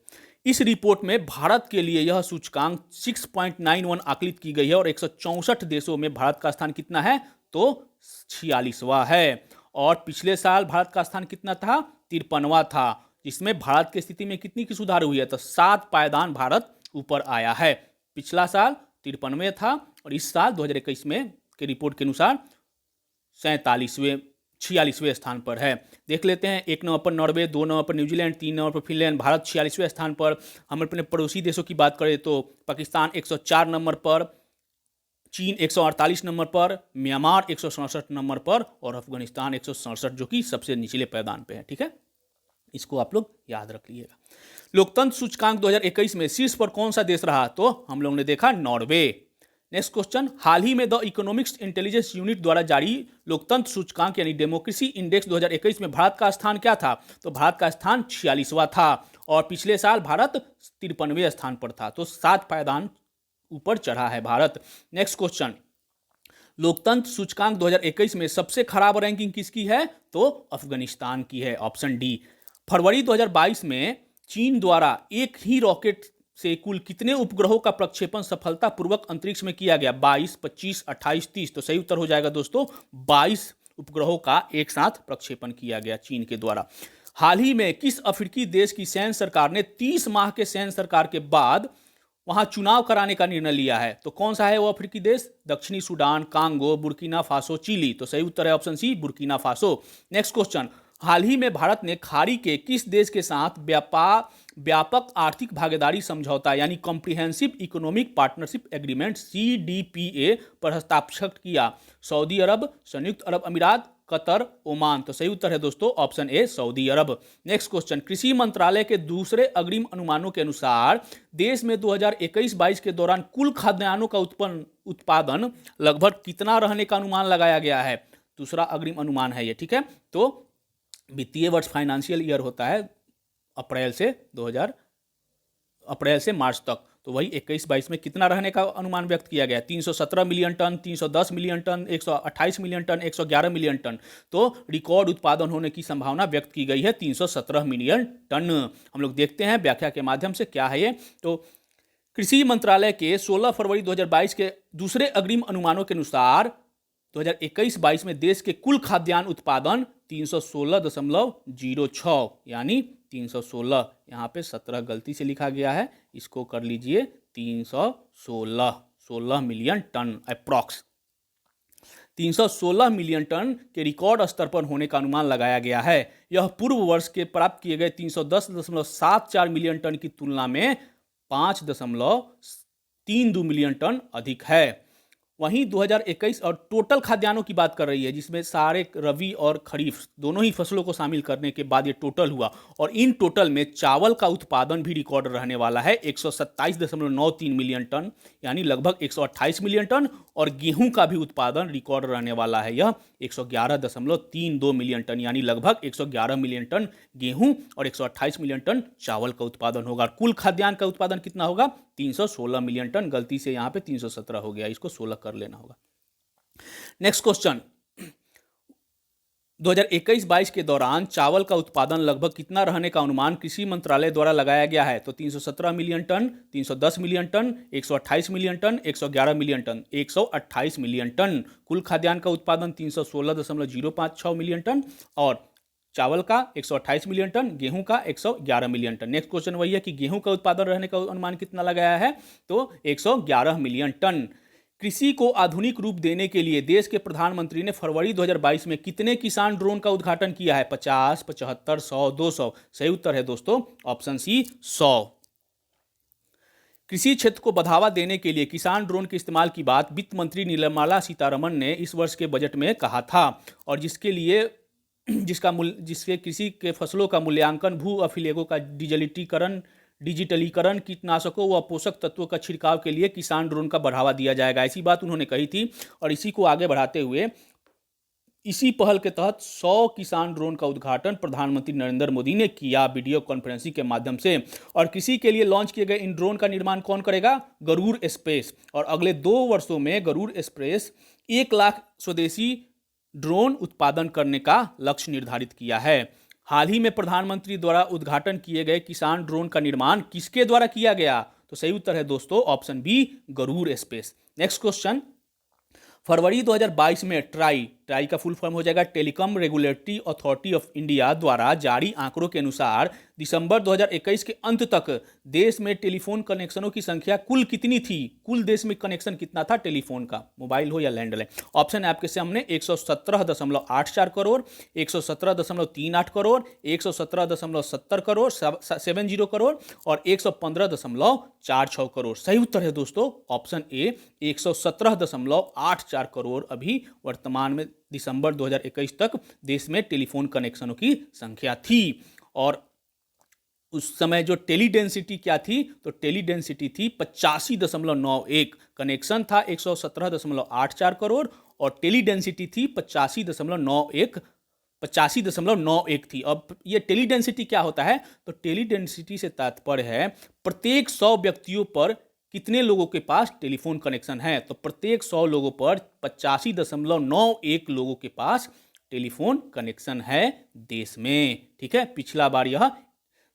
इस रिपोर्ट में भारत के लिए यह सूचकांक 6.91 आकलित की गई है और 164 देशों में भारत का स्थान कितना है? तो 46वां है। और पिछले साल भारत का स्थान कितना था? 53वां था, जिसमें भारत की स्थिति में कितनी की सुधार हुई है? तो 7 पायदान भारत ऊपर आया है। पिछला साल 53वें था और इस साल 2021 में के रिपोर्ट के अनुसार 46वें स्थान पर है। देख लेते हैं, 1 नंबर पर नॉर्वे, 2 नंबर पर न्यूजीलैंड, 3 नंबर पर फिनलैंड, भारत 46वें स्थान पर। हम अपने पड़ोसी देशों की बात करें तो पाकिस्तान 104 नंबर पर, चीन 148 नंबर पर, म्यांमार 167 नंबर पर और अफगानिस्तान 167, जो कि सबसे निचले पायदान पे है। ठीक है, इसको आप लोग याद रख लीजिएगा। लोकतंत्र सूचकांक 2021 में शीर्ष पर कौन सा देश रहा? तो हम लोगों ने देखा नॉर्वे। नेक्स्ट क्वेश्चन, हाल ही में द इकोनॉमिक्स इंटेलिजेंस यूनिट द्वारा जारी लोकतंत्र सूचकांक यानी डेमोक्रेसी इंडेक्स 2021 में भारत का स्थान क्या था? तो भारत का स्थान 46वां था और पिछले साल भारत 53वें स्थान पर था। तो 7 पायदान ऊपर चढ़ा है भारत। नेक्स्ट क्वेश्चन, लोकतंत्र सूचकांक 2021 में सबसे खराब रैंकिंग किसकी है? तो अफगानिस्तान की है, ऑप्शन डी। फरवरी 2022 में चीन द्वारा एक ही रॉकेट से कुल कितने उपग्रहों का प्रक्षेपण सफलतापूर्वक अंतरिक्ष में किया गया? 22, 25, 28, 30। तो सही उत्तर हो जाएगा दोस्तों 22 उपग्रहों का एक साथ प्रक्षेपण किया गया चीन के द्वारा। हाल ही में किस अफ्रीकी देश की सैन्य सरकार ने 30 माह के सैन्य सरकार के बाद वहां चुनाव कराने का निर्णय लिया है? तो कौन सा है वो अफ्रीकी देश? दक्षिणी Sudan, Congo, Burkina Faso, Chile. तो सही उत्तर है option C, Burkina Faso. Next question, हाल ही में भारत ने खाड़ी के किस देश के साथ व्यापक आर्थिक भागीदारी समझौता यानी comprehensive economic partnership agreement CDPA पर हस्ताक्षर किया? सऊदी अरब, संयुक्त अरब अमीरात, कतर, ओमान। तो सही उत्तर है दोस्तों option A, Saudi Arab. Next question, कृषि मंत्रालय के दूसरे अग्रिम अनुमानों के अनुसार देश में 2021-22 के दौरान कुल खाद्यान्नों का उत्पादन लगभग कितना रहने का अनुमान लगाया गया है? दूसरा अग्रिम अनुमान है ये। ठीक है, तो वित्तीय वर्ष फाइनेंशियल ईयर होता है अप्रैल से मार्च तक, तो वही 21-22 में कितना रहने का अनुमान व्यक्त किया गया? 317 million ton, 310 million ton, 128 million ton, 111 million ton. तो रिकॉर्ड उत्पादन होने की संभावना व्यक्त की गई है 317 मिलियन टन। हम लोग देखते हैं व्याख्या के माध्यम से क्या है ये। तो कृषि मंत्रालय के 16 फरवरी 2022 के दूसरे अग्रिम अनुमानों के अनुसार 2021-22 में देश के कुल खाद्यान्न उत्पादन 316.06 यानी 316। यहाँ पे 17 गलती से लिखा गया है, इसको कर लीजिए 316 million ton approx. 316 million ton के रिकॉर्ड स्तर पर होने का अनुमान लगाया गया है। यह पूर्व वर्ष के प्राप्त किए गए 310.74 मिलियन टन की तुलना में 5.32 मिलियन टन अधिक है। वहीं 2021 और टोटल खाद्यान्नों की बात कर रही है, जिसमें सारे रबी और खरीफ दोनों ही फसलों को शामिल करने के बाद ये टोटल हुआ, और इन टोटल में चावल का उत्पादन भी रिकॉर्ड रहने वाला है 127.93 मिलियन टन, यानी लगभग 128 मिलियन टन, और गेहूं का भी उत्पादन रिकॉर्ड रहने वाला है, यह 111.32 मिलियन टन, यानी लगभग 111 मिलियन टन गेहूं और 128 मिलियन टन चावल का उत्पादन होगा। कुल खाद्यान्न का उत्पादन कितना होगा? 316 मिलियन टन। गलती से यहां पे 317 हो गया, इसको 16 कर लेना होगा। नेक्स्ट क्वेश्चन, 2021-22 के दौरान चावल का उत्पादन लगभग कितना रहने का अनुमान कृषि मंत्रालय द्वारा लगाया गया है? तो 317 million ton, 310 million ton, 128 million ton, 111 million ton, 128 million ton. कुल खाद्यान्न का उत्पादन 316.056 मिलियन टन, और चावल का 128 मिलियन टन, गेहूं का 111 मिलियन टन। नेक्स्ट क्वेश्चन वही है कि गेहूं का उत्पादन रहने का अनुमान कितना लगाया है? तो 111 मिलियन टन। कृषि को आधुनिक रूप देने के लिए देश के प्रधानमंत्री ने फरवरी 2022 में कितने किसान ड्रोन का उद्घाटन किया है? 50, 75, 100, 200। सही उत्तर है दोस्तों ऑप्शन सी 100। कृषि क्षेत्र को बढ़ावा देने के लिए किसान ड्रोन के इस्तेमाल की बात वित्त मंत्री निर्मला सीतारमण ने इस वर्ष के बजट में कहा था, और जिसके कृषि के फसलों का मूल्यांकन, भू अभिलेखों का डिजिटलीकरण, कीटनाशकों व पोषक तत्वों का छिड़काव के लिए किसान ड्रोन का बढ़ावा दिया जाएगा, ऐसी बात उन्होंने कही थी। और इसी को आगे बढ़ाते हुए इसी पहल के तहत 100 किसान ड्रोन का उद्घाटन प्रधानमंत्री नरेंद्र मोदी ने किया वीडियो कॉन्फ्रेंसिंग के माध्यम से। और कृषि के लिए लॉन्च किए गए इन ड्रोन का निर्माण कौन करेगा? गरुड़ स्पेस। और अगले 2 वर्षों में गरुड़ स्पेस 1 लाख स्वदेशी ड्रोन उत्पादन करने का लक्ष्य निर्धारित किया है। हाल ही में प्रधानमंत्री द्वारा उद्घाटन किए गए किसान ड्रोन का निर्माण किसके द्वारा किया गया? तो सही उत्तर है दोस्तों option B, Garuda Space. Next question, फरवरी 2022 में ट्राई का फुल फॉर्म हो जाएगा Telecom Regulatory Authority of India द्वारा जारी आंकड़ों के अनुसार दिसंबर 2021 के अंत तक देश में टेलीफोन कनेक्शनों की संख्या कुल कितनी थी? कुल देश में कनेक्शन कितना था टेलीफोन का, मोबाइल हो या लैंडलाइन? ऑप्शन है आपके सामने 117.84 करोड़, 117.38 करोड़, 117.70 करोड़, 70 करोड़, और 115.46 करोड़। सही उत्तर है दोस्तों ऑप्शन ए 117.84 करोड़ अभी वर्तमान में दिसंबर 2021 तक देश में टेलीफोन कनेक्शनों की संख्या थी। और उस समय जो टेली डेंसिटी क्या थी? तो टेली डेंसिटी थी 85.91, कनेक्शन था 117.84 करोड़, और टेली डेंसिटी थी 85.91 थी। अब ये टेली डेंसिटी क्या होता है? तो टेली डेंसिटी से तात्पर्य है प्रत्येक 100 व्यक्तियों पर कितने लोगों के पास टेलीफोन कनेक्शन है। तो प्रत्येक 100 लोगों पर 85.91 लोगों के पास टेलीफोन कनेक्शन है देश में। ठीक है, पिछला बार यह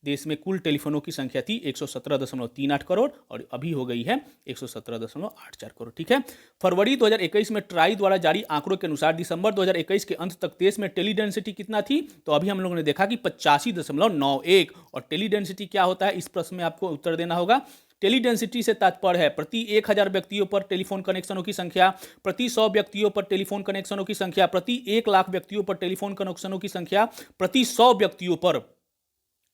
देश में कुल टेलीफोनों की संख्या थी 117.38 करोड़, और अभी हो गई है 117.84 करोड़। ठीक है, फरवरी 2021 में ट्राई द्वारा जारी आंकड़ों के अनुसार दिसंबर 2021 के अंत तक देश में टेली डेंसिटी कितना थी? तो अभी हम लोगों ने देखा कि 85.91। और टेली डेंसिटी क्या होता है, इस प्रश्न में आपको उत्तर देना होगा। टेली डेंसिटी से तात्पर्य है प्रति 1000 व्यक्तियों पर टेलीफोन कनेक्शनों की संख्या, प्रति 100 व्यक्तियों पर टेलीफोन कनेक्शनों की संख्या, प्रति 1 लाख व्यक्तियों पर टेलीफोन कनेक्शनों की संख्या, प्रति 100 व्यक्तियों पर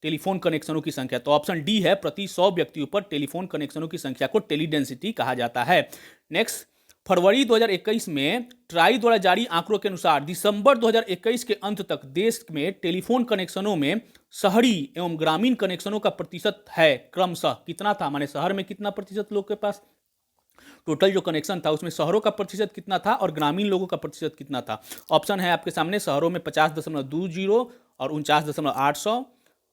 टेलीफोन कनेक्शनों की संख्या। तो ऑप्शन डी है, प्रति 100 व्यक्तियों पर टेलीफोन कनेक्शनों की संख्या को टेली डेंसिटी कहा जाता है। नेक्स्ट, फरवरी 2021 में ट्राई द्वारा जारी आंकड़ों के अनुसार दिसंबर 2021 के अंत तक देश में टेलीफोन कनेक्शनों में शहरी एवं ग्रामीण कनेक्शनों का प्रतिशत है क्रमशः कितना था? माने शहर में कितना प्रतिशत लोग के पास टोटल जो कनेक्शन था उसमें शहरों का प्रतिशत कितना था और ग्रामीण लोगों का प्रतिशत कितना था? ऑप्शन है आपके सामने, शहरों में 50.20 और 49.800,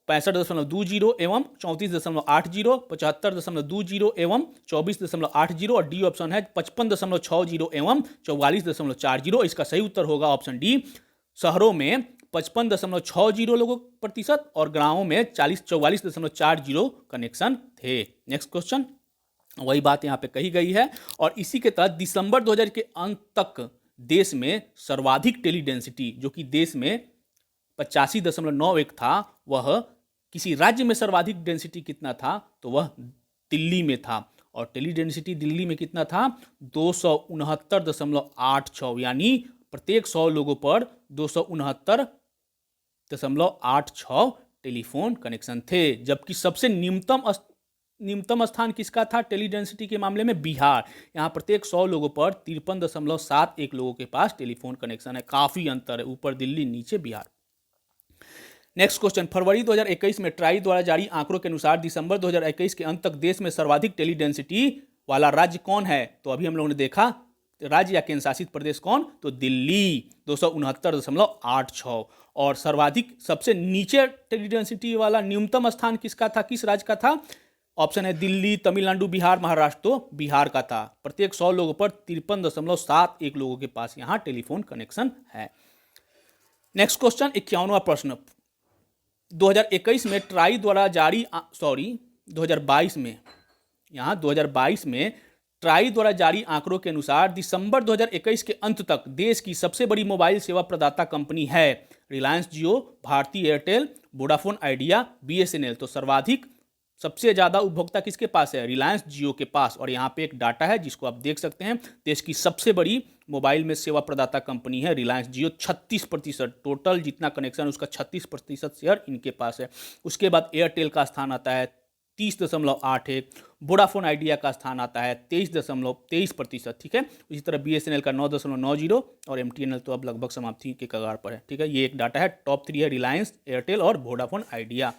65.20 एवं 34.80, 75.20 एवं 24.80, और डी ऑप्शन है 55.60 एवं 44.40। इसका सही उत्तर होगा ऑप्शन डी, शहरों में 55.60 लोगों प्रतिशत और गांवों में 44.40 कनेक्शन थे। नेक्स्ट क्वेश्चन, वही बात यहां पे कही गई है, और इसी के तहत दिसंबर 2000 के अंत तक देश में सर्वाधिक टेली डेंसिटी जो कि देश में 85.91 था, वह किसी राज्य में सर्वाधिक डेंसिटी कितना था, तो वह दिल्ली में था। और टेली डेंसिटी दिल्ली में कितना था, 269.86, यानी प्रत्येक 100 लोगों पर 269.86 टेलीफोन कनेक्शन थे। जबकि सबसे न्यूनतम स्थान किसका था टेली डेंसिटी के मामले में, बिहार। यहाँ प्रत्येक 100 लोगों पर 53.71 लोगों के पास टेलीफोन कनेक्शन है। काफी अंतर है, ऊपर दिल्ली, नीचे बिहार। नेक्स्ट क्वेश्चन, फरवरी 2021 में ट्राई द्वारा जारी आंकड़ों के अनुसार दिसंबर 2021 के अंत तक देश में सर्वाधिक टेली डेंसिटी वाला राज्य कौन है? तो अभी हम लोगों ने देखा राज्य या केंद्र शासित प्रदेश कौन, तो दिल्ली 269.86। और सर्वाधिक सबसे नीचे टेली डेंसिटी वाला न्यूनतम स्थान किसका था, किस राज्य का था? ऑप्शन है दिल्ली, तमिलनाडु, बिहार, महाराष्ट्र। तो बिहार का था। प्रत्येक 100 लोगों पर 53.71 लोगों के पास यहां टेलीफोन कनेक्शन है। नेक्स्ट क्वेश्चन, 51वां प्रश्न, 2021 में ट्राई द्वारा जारी 2022 में, यहां 2022 में ट्राई द्वारा जारी आंकड़ों के अनुसार दिसंबर 2021 के अंत तक देश की सबसे बड़ी मोबाइल सेवा प्रदाता कंपनी है Reliance Jio, Bharti Airtel, Vodafone Idea, BSNL. तो सर्वाधिक सबसे ज्यादा उपभोक्ता किसके पास है, रिलायंस जियो के पास। और यहाँ पे एक डाटा है जिसको आप देख सकते हैं, देश की सबसे बड़ी मोबाइल में सेवा प्रदाता कंपनी है रिलायंस जियो। 36%, टोटल जितना कनेक्शन उसका 36% शेयर इनके पास है। उसके बाद एयरटेल का स्थान आता है 30.81, वोडाफोन आइडिया का स्थान आता है 23.23%, ठीक है। इसी तरह बीएसएनएल का 9.90 और एमटीएनएल तो अब लगभग समाप्ति के कगार पर है, ठीक है। ये एक डाटा है। टॉप 3 है रिलायंस, एयरटेल और वोडाफोन आइडिया।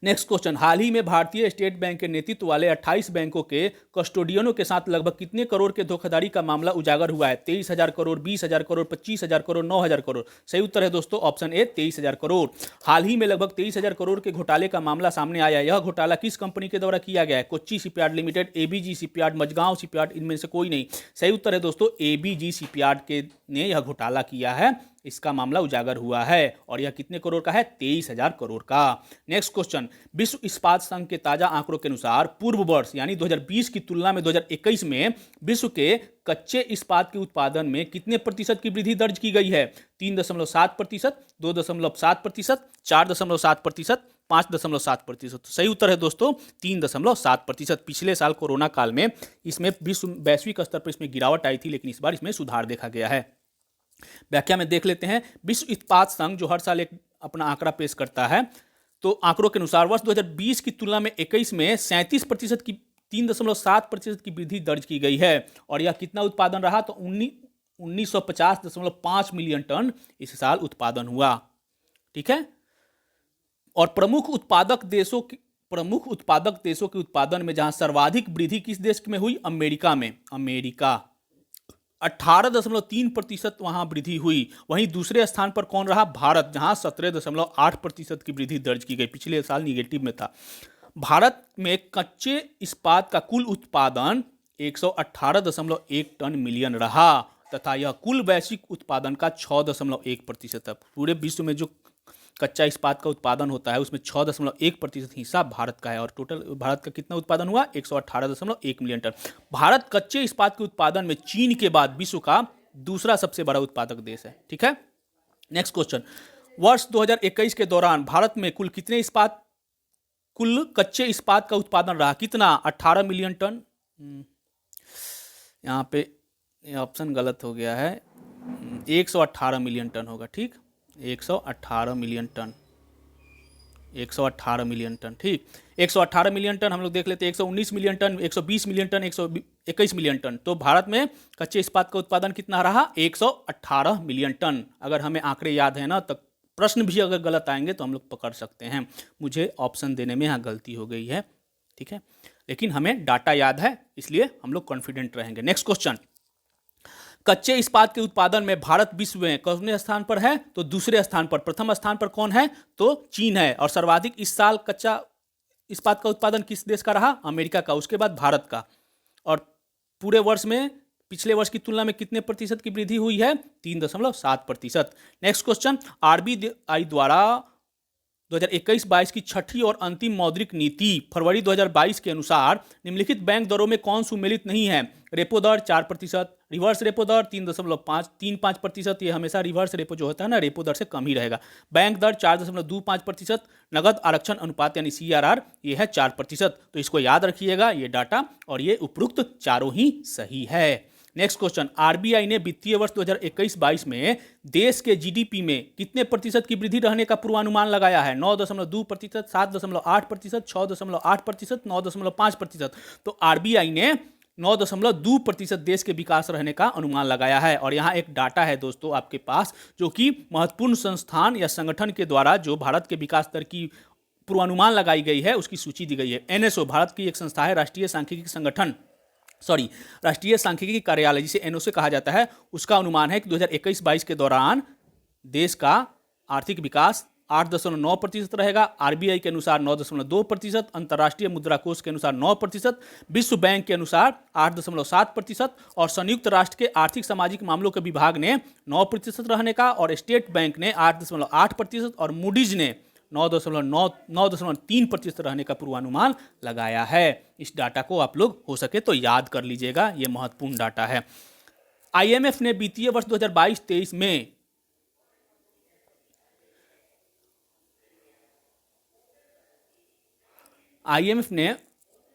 नेक्स्ट क्वेश्चन, हाल ही में भारतीय स्टेट बैंक के नेतृत्व वाले 28 बैंकों के कस्टोडियनों के साथ लगभग कितने करोड़ के धोखाधड़ी का मामला उजागर हुआ है? 23,000 करोड़, 20,000 करोड़, 25,000 करोड़, 9,000 करोड़। सही उत्तर है दोस्तों ऑप्शन ए, 23,000 करोड़। हाल ही में लगभग 23,000 करोड़ के घोटाले का मामला सामने आया। यह घोटाला किस कंपनी के द्वारा किया गया है? Kochi shipyard limited, ABG shipyard, Mazagon shipyard, इनमें से कोई नहीं। सही उत्तर है दोस्तों एबीजी शिपयार्ड के ने यह घोटाला किया है, इसका मामला उजागर हुआ है। और यह कितने करोड़ का है? 23,000 करोड़ का। नेक्स्ट क्वेश्चन, विश्व इस्पात संघ के ताजा आंकड़ों के अनुसार पूर्व वर्ष यानी 2020 की तुलना में 2021 में विश्व के कच्चे इस्पात के उत्पादन में कितने प्रतिशत की वृद्धि दर्ज की गई है? 3.7%, 2.7%, 4.7%, 5.7%। सही उत्तर है दोस्तों 3.7%। पिछले साल कोरोना काल में इसमें वैश्विक स्तर पर इसमें गिरावट आई थी, लेकिन इस बार इसमें सुधार देखा गया है। व्याख्या में देख लेते हैं। विश्व इस्पात संघ जो हर साल एक अपना आंकड़ा पेश करता है, तो आंकड़ों के अनुसार वर्ष 2020 की तुलना में 21 में 37% की 3.7% की वृद्धि दर्ज की गई है। और यह कितना उत्पादन रहा? तो 1950.5 मिलियन टन इस साल उत्पादन हुआ, ठीक है। और प्रमुख उत्पादक देशों के उत्पादन में जहां सर्वाधिक वृद्धि किस देश में हुई? अमेरिका में। अमेरिका 18.3% वहां वृद्धि हुई। वहीं दूसरे स्थान पर कौन रहा? भारत, जहां 17.8% की वृद्धि दर्ज की गई। पिछले साल निगेटिव में था। भारत में कच्चे इस्पात का कुल उत्पादन 118.1 टन मिलियन रहा तथा यह कुल वैश्विक उत्पादन का 6.1% है। पूरे विश्व में जो कच्चा इस्पात का उत्पादन होता है उसमें 6.1% हिस्सा भारत का है। और टोटल भारत का कितना उत्पादन हुआ? 118.1 मिलियन टन। भारत कच्चे इस्पात के उत्पादन में चीन के बाद विश्व का दूसरा सबसे बड़ा उत्पादक देश है, ठीक है। नेक्स्ट क्वेश्चन, वर्ष 2021 के दौरान भारत में कुल कच्चे इस्पात का उत्पादन रहा? कितना? 18 मिलियन टन। यहाँ पे ऑप्शन गलत हो गया है, 118 मिलियन टन होगा, ठीक। 118 मिलियन टन, 118 मिलियन टन, ठीक। 118 मिलियन टन हम लोग देख लेते हैं। 119 million ton, 120 million ton, 121 million ton. तो भारत में कच्चे इस्पात का उत्पादन कितना रहा? 118 मिलियन टन। अगर हमें आंकड़े याद है ना, तो प्रश्न भी अगर गलत आएंगे तो हम लोग पकड़ सकते हैं। मुझे ऑप्शन देने में यहाँ गलती हो गई है, ठीक है, लेकिन हमें डाटा याद है इसलिए हम लोग कॉन्फिडेंट रहेंगे। नेक्स्ट क्वेश्चन, कच्चे इस्पात के उत्पादन में भारत विश्व में कौन स्थान पर है? तो दूसरे स्थान पर। प्रथम स्थान पर कौन है? तो चीन है। और सर्वाधिक इस साल कच्चा इस्पात का उत्पादन किस देश का रहा? अमेरिका का। उसके बाद भारत का। और पूरे वर्ष में पिछले वर्ष की तुलना में कितने प्रतिशत की वृद्धि हुई है? 3.7%। नेक्स्ट क्वेश्चन, आरबीआई द्वारा 2021-22 की छठी और अंतिम मौद्रिक नीति फरवरी 2022 के अनुसार निम्नलिखित बैंक दरों में कौन सुमेलित नहीं है? रेपो दर 4%, रिवर्स रेपो दर 3.35%, ये हमेशा रिवर्स रेपो जो होता है ना, रेपो दर से कम ही रहेगा। बैंक दर 4.25%, नगद आरक्षण अनुपात यानी CRR ये है 4%। तो इसको याद रखिएगा, ये डाटा और ये उपरोक्त चारों ही सही है। नेक्स्ट क्वेश्चन, आरबीआई ने वित्तीय वर्ष 2021-22 में देश के जीडीपी में कितने प्रतिशत की वृद्धि रहने का पूर्वानुमान लगाया है? 9.2%, 7.8%, 6.8%, 9.5%। तो आरबीआई ने 9.2% देश के विकास रहने का अनुमान लगाया है। और यहाँ एक डाटा है दोस्तों आपके पास, जो कि महत्वपूर्ण संस्थान या संगठन के द्वारा जो भारत के विकास दर की पूर्वानुमान लगाई गई है उसकी सूची दी गई है। एनएसओ भारत की एक संस्था है, राष्ट्रीय सांख्यिकी कार्यालय, जिसे एनओसी कहा जाता है, उसका अनुमान है कि 2021-22 के दौरान देश का आर्थिक विकास 8.9% रहेगा। आरबीआई के अनुसार 9.2%, अंतर्राष्ट्रीय मुद्रा कोष के अनुसार 9%, विश्व बैंक के अनुसार 8.7% और संयुक्त राष्ट्र के आर्थिक सामाजिक मामलों के विभाग ने 9% रहने का, और स्टेट बैंक ने 8.8% और मूडीज ने 9.3% रहने का पूर्वानुमान लगाया है। इस डाटा को आप लोग हो सके तो याद कर लीजिएगा, यह महत्वपूर्ण डाटा है। आईएमएफ ने वित्तीय वर्ष 2022-23 में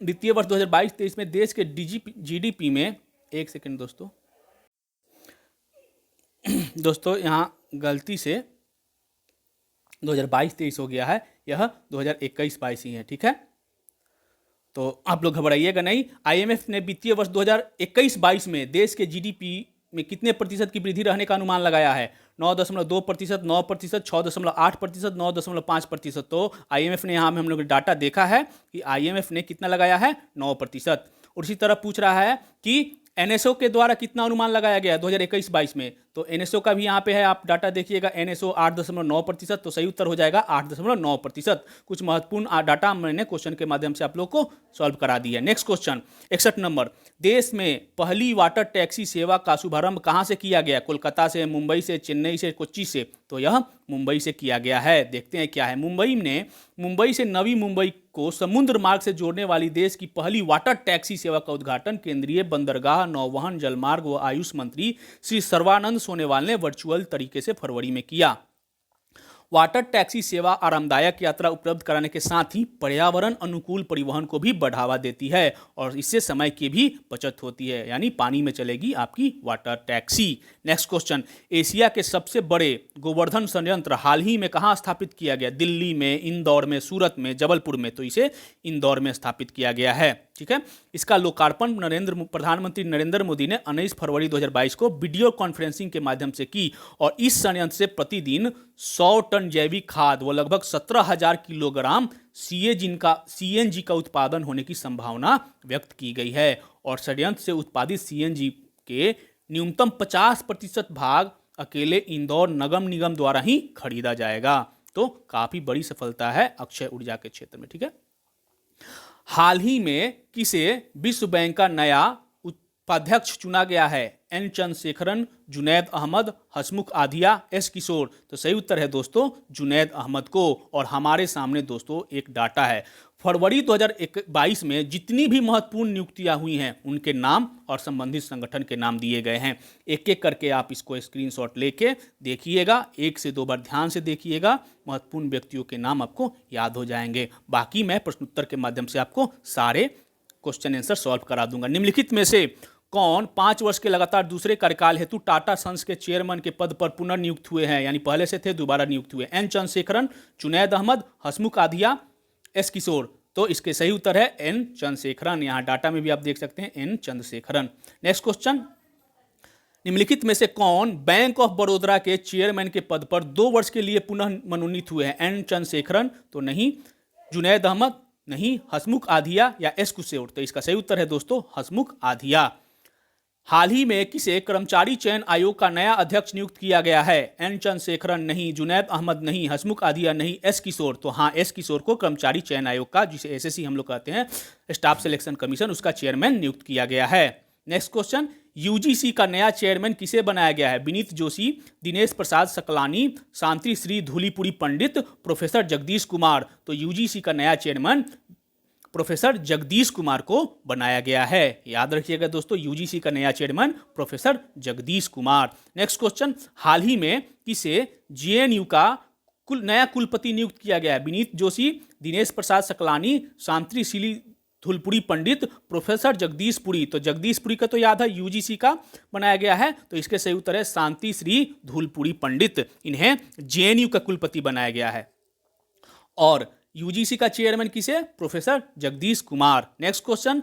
वित्तीय वर्ष 2022-23 में देश के जीडीपी में, एक सेकेंड दोस्तों यहाँ गलती से 2022-23 हो गया है, यह 2021-22 ही है, ठीक है, तो आप लोग घबराइएगा नहीं। आईएमएफ ने वित्तीय वर्ष 2021-22 में देश के जीडीपी में कितने प्रतिशत की वृद्धि रहने का अनुमान लगाया है? 9.2%, 9%, 6.8%, 9.5%। तो आईएमएफ ने यहाँ में हम लोग डाटा देखा है कि आईएमएफ ने कितना लगाया है? 9%। और इसी तरह पूछ रहा है कि एनएसओ के द्वारा कितना अनुमान लगाया गया 2021-22 में, तो एनएसओ का भी यहाँ पे है, आप डाटा देखिएगा, एनएसओ 8.9%, तो सही उत्तर हो जाएगा 8.9%। कुछ महत्वपूर्ण डाटा मैंने क्वेश्चन के माध्यम से आप लोग को सॉल्व करा दिया। नेक्स्ट क्वेश्चन 61 नंबर, देश में पहली वाटर टैक्सी सेवा का शुभारंभ कहाँ से किया गया? कोलकाता से, मुंबई से, चेन्नई से, कोच्चि से? तो यह मुंबई से किया गया है। देखते हैं क्या है। मुंबई से नवी मुंबई को समुद्र मार्ग से जोड़ने वाली देश की पहली वाटर टैक्सी सेवा का उद्घाटन केंद्रीय बंदरगाह, नौवहन, जलमार्ग व आयुष मंत्री श्री सर्बानंद सोनोवाल ने वर्चुअल तरीके से फरवरी में किया। वाटर टैक्सी सेवा आरामदायक यात्रा उपलब्ध कराने के साथ ही पर्यावरण अनुकूल परिवहन को भी बढ़ावा देती है और इससे समय की भी बचत होती है, यानी पानी में चलेगी आपकी water taxi. Next question, Asia के सबसे बड़े गोवर्धन संयंत्र हाल ही में कहाँ स्थापित किया गया? दिल्ली में, इंदौर में, सूरत में, जबलपुर में? तो इसे इंदौर में स्थापित किया गया है, ठीक है। इसका लोकार्पण प्रधानमंत्री नरेंद्र मोदी ने 19 फरवरी 2022 को वीडियो कॉन्फ्रेंसिंग के माध्यम से की और इस संयंत्र से प्रतिदिन 100 टन जैविक खाद व लगभग 17,000 किलोग्राम सीएनजी का उत्पादन होने की संभावना व्यक्त की गई है और संयंत्र से उत्पादित सीएनजी के न्यूनतम 50% भाग अकेले इंदौर नगर निगम द्वारा ही खरीदा जाएगा। तो काफी बड़ी सफलता है अक्षय ऊर्जा के क्षेत्र में, ठीक है। हाल ही में किसे विश्व बैंक का नया उपाध्यक्ष चुना गया है? एन चंद्रशेखरन, जुनैद अहमद, हसमुख आधिया, एस किशोर? तो सही उत्तर है दोस्तों जुनैद अहमद को। और हमारे सामने दोस्तों एक डाटा है, फरवरी 2022 में जितनी भी महत्वपूर्ण नियुक्तियां हुई हैं उनके नाम और संबंधित संगठन के नाम दिए गए हैं। एक एक करके आप इसको स्क्रीनशॉट लेके देखिएगा, 1 से 2 बार ध्यान से देखिएगा, महत्वपूर्ण व्यक्तियों के नाम आपको याद हो जाएंगे। बाकी मैं प्रश्नोत्तर के माध्यम से आपको सारे क्वेश्चन आंसर सॉल्व करा दूंगा। निम्नलिखित में से कौन 5 वर्ष के लगातार दूसरे कार्यकाल हेतु टाटा सन्स के चेयरमैन के पद पर पुनर्नियुक्त हुए हैं, यानी पहले से थे दोबारा नियुक्त हुए? एन चंद्रशेखरन, जुनैद अहमद, हसमुख आधिया, एस किशोर? तो इसके सही उत्तर है एन चंद्रशेखरन। यहां डाटा में भी आप देख सकते हैं एन चंद्रशेखरन। नेक्स्ट क्वेश्चन, निम्नलिखित में से कौन बैंक ऑफ बड़ौदा के चेयरमैन के पद पर 2 वर्ष के लिए पुनः मनोनीत हुए हैं? एन चंद्रशेखरन तो नहीं, जुनैद अहमद नहीं, हसमुख आधिया या एस किशोर? तो इसका सही उत्तर है दोस्तों हसमुख आधिया। हाल ही में किसे कर्मचारी चयन आयोग का नया अध्यक्ष नियुक्त किया गया है? एन चंद्रशेखरन नहीं, जुनैद अहमद नहीं, हसमुख आधिया नहीं, एस किशोर? तो हाँ, एस किशोर को कर्मचारी चयन आयोग का, जिसे एसएससी हम लोग कहते हैं, स्टाफ सिलेक्शन कमीशन, उसका चेयरमैन नियुक्त किया गया है। नेक्स्ट क्वेश्चन, यूजीसी का नया चेयरमैन किसे बनाया गया है? विनीत जोशी, दिनेश प्रसाद सकलानी, शांति श्री धूलीपुरी पंडित, प्रोफेसर जगदीश कुमार। तो यूजीसी का नया चेयरमैन प्रोफेसर जगदीश कुमार को बनाया गया है। याद रखिएगा दोस्तों, यूजीसी का नया chairman professor Jagdish Kumar. Next question, हाल ही में किसे जेएनयू का नया कुलपति नियुक्त किया गया है? विनीत जोशी, दिनेश प्रसाद सकलानी, शांति श्री धूलपुरी पंडित, प्रोफेसर जगदीश पुरी। तो जगदीश पुरी का तो याद है यूजीसी का बनाया गया है, तो इसके सही उत्तर है शांति श्री धूलपुरी पंडित। इन्हें जेएनयू का कुलपति बनाया गया है। और यूजीसी का चेयरमैन किसे? Professor Jagdish Kumar. Next question,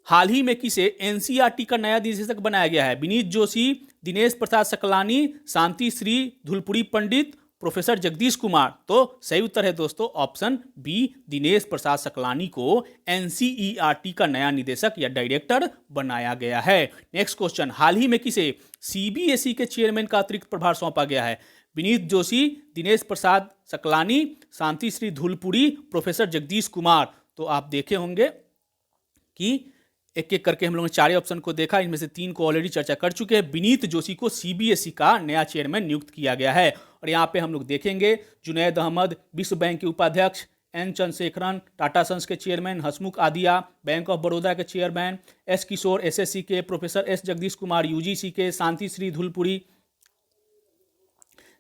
हाल ही में किसे एनसीईआरटी का नया निदेशक बनाया गया है? विनीत जोशी, दिनेश प्रसाद सकलानी, शांति श्री धूलपुरी पंडित, प्रोफेसर जगदीश कुमार। तो सही उत्तर है दोस्तों ऑप्शन बी, दिनेश प्रसाद सकलानी को एनसीईआरटी का नया निदेशक या डायरेक्टर बनाया गया है। नेक्स्ट क्वेश्चन, हाल ही में किसे सीबीएसई के चेयरमैन का अतिरिक्त प्रभार सौंपा गया है? विनीत जोशी, दिनेश प्रसाद सकलानी, शांति श्री धूलपुरी, प्रोफेसर जगदीश कुमार। तो आप देखे होंगे कि एक एक करके हम लोगों ने चारों ऑप्शन को देखा, इनमें से 3 को ऑलरेडी चर्चा कर चुके हैं। विनीत जोशी को सीबीएसई का नया चेयरमैन नियुक्त किया गया है। और यहाँ पे हम लोग देखेंगे जुनैद अहमद, विश्व बैंक के उपाध्यक्ष, एन चंद्रशेखरन, टाटा सन्स के chairman, Hasmukh Adiya, bank of Baroda के चेयरमैन, एस किशोर एसएससी के, professor S Jagdish Kumar UGC के, शांति श्री धूलपुरी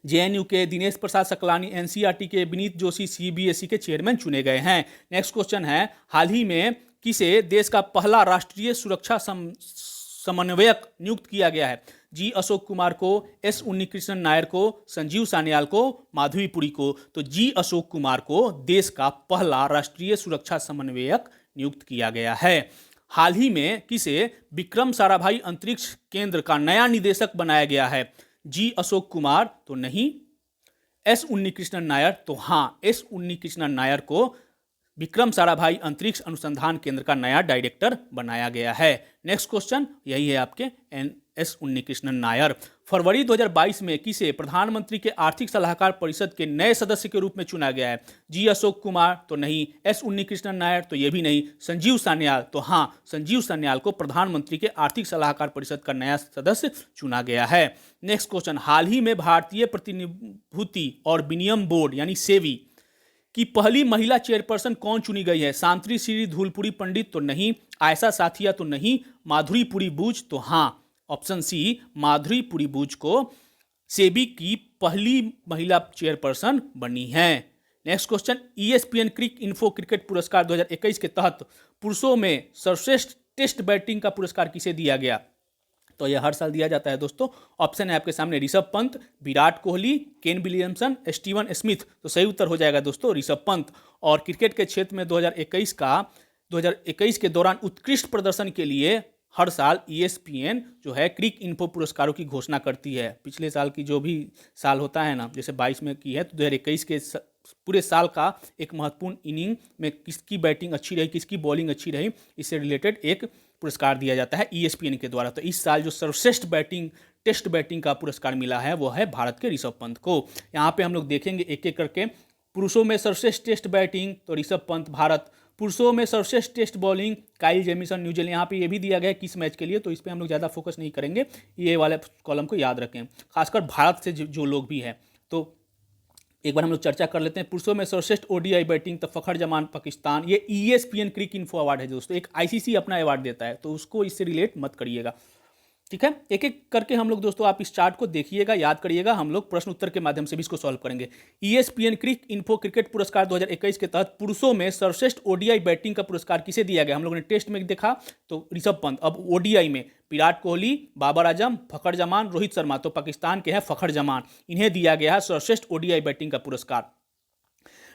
जेएनयू के, दिनेश प्रसाद सकलानी एनसीईआरटी के, विनीत जोशी सीबीएसई के चेयरमैन चुने गए हैं। नेक्स्ट क्वेश्चन है, हाल ही में किसे देश का पहला राष्ट्रीय सुरक्षा समन्वयक नियुक्त किया गया है? जी अशोक कुमार को, एस उन्नीकृष्णन नायर को, संजीव सान्याल को, माधवी पुरी को। तो जी अशोक कुमार को देश का पहला राष्ट्रीय सुरक्षा समन्वयक नियुक्त किया गया है। हाल ही में किसे विक्रम साराभाई अंतरिक्ष केंद्र का नया निदेशक बनाया गया है? जी अशोक कुमार तो नहीं, एस उन्नीकृष्णन नायर तो हाँ, एस उन्नीकृष्णन नायर को विक्रम साराभाई अंतरिक्ष अनुसंधान केंद्र का नया डायरेक्टर बनाया गया है। नेक्स्ट क्वेश्चन यही है आपके एस उन्नीकृष्णन नायर। फरवरी 2022 में किसे प्रधानमंत्री के आर्थिक सलाहकार परिषद के नए सदस्य के रूप में चुना गया है? जी अशोक कुमार तो नहीं, एस उन्नीकृष्णन नायर तो ये भी नहीं, संजीव सान्याल तो हाँ, संजीव सान्याल को प्रधानमंत्री के आर्थिक सलाहकार परिषद का नया सदस्य चुना गया है। नेक्स्ट क्वेश्चन, हाल ही में भारतीय प्रतिनिभूति और विनिमय बोर्ड यानी सेबी की पहली महिला चेयरपर्सन कौन चुनी गई है? शांति श्री धूलपुरी पंडित तो नहीं, आयशा साथिया तो नहीं, माधुरी पुरी बूच तो हाँ, ऑप्शन सी माधुरी पुरी बूच को सेबी की पहली महिला चेयरपर्सन बनी है। नेक्स्ट क्वेश्चन, ईएसपीएन क्रिक इन्फो क्रिकेट पुरस्कार 2021 के तहत पुरुषों में सर्वश्रेष्ठ टेस्ट बैटिंग का पुरस्कार किसे दिया गया? तो यह हर साल दिया जाता है दोस्तों। ऑप्शन है आपके सामने Rishabh Pant, Virat Kohli, Kane Williamson, Steven Smith. तो सही उत्तर हो जाएगा दोस्तों ऋषभ पंत। और क्रिकेट के क्षेत्र में 2021 के दौरान उत्कृष्ट प्रदर्शन के लिए हर साल ईएसपीएन जो है क्रिक इन्फो पुरस्कारों की घोषणा करती है। पिछले साल की जो भी साल होता है ना, जैसे 22 में की है, तो 2021 के पूरे साल का एक महत्वपूर्ण इनिंग में किसकी बैटिंग अच्छी रही, किसकी बॉलिंग अच्छी रही, इससे रिलेटेड एक पुरस्कार दिया जाता है ईएसपीएन के द्वारा। तो इस साल जो सर्वश्रेष्ठ टेस्ट बैटिंग का पुरस्कार मिला है वो है भारत के ऋषभ पंत को। यहाँ पे हम लोग देखेंगे एक एक करके। पुरुषों में सर्वश्रेष्ठ टेस्ट बैटिंग तो ऋषभ पंत भारत, पुरुषों में सर्वश्रेष्ठ test bowling Kyle Jameson New Zealand. यहाँ पे ये भी दिया गया है किस मैच के लिए, तो इस पर हम लोग ज़्यादा फोकस नहीं करेंगे, ये वाले कॉलम को याद रखें। खासकर भारत से जो लोग भी हैं, तो एक बार हम लोग चर्चा कर लेते हैं। पुरुषों में सर्वश्रेष्ठ ओडीआई बैटिंग तो फखर जमान पाकिस्तान। ये ईएसपीएन क्रिक इन्फो अवार्ड है दोस्तों, एक आईसीसी अपना अवार्ड देता है, तो उसको इससे रिलेट मत करिएगा, ठीक है। एक एक करके हम लोग दोस्तों आप इस चार्ट को देखिएगा, याद करिएगा, हम लोग प्रश्न उत्तर के माध्यम से भी इसको सॉल्व करेंगे। ईएसपीएन क्रिक इन्फो क्रिकेट पुरस्कार 2021 के तहत पुरुषों में सर्वश्रेष्ठ ओडीआई बैटिंग का पुरस्कार किसे दिया गया? हम लोगों ने टेस्ट में देखा तो ऋषभ पंत। अब ओडीआई में विराट कोहली, बाबर आजम, फखर जमान, रोहित शर्मा। तो पाकिस्तान के हैं फखर जमान, इन्हें दिया गया है सर्वश्रेष्ठ ओडीआई बैटिंग का पुरस्कार।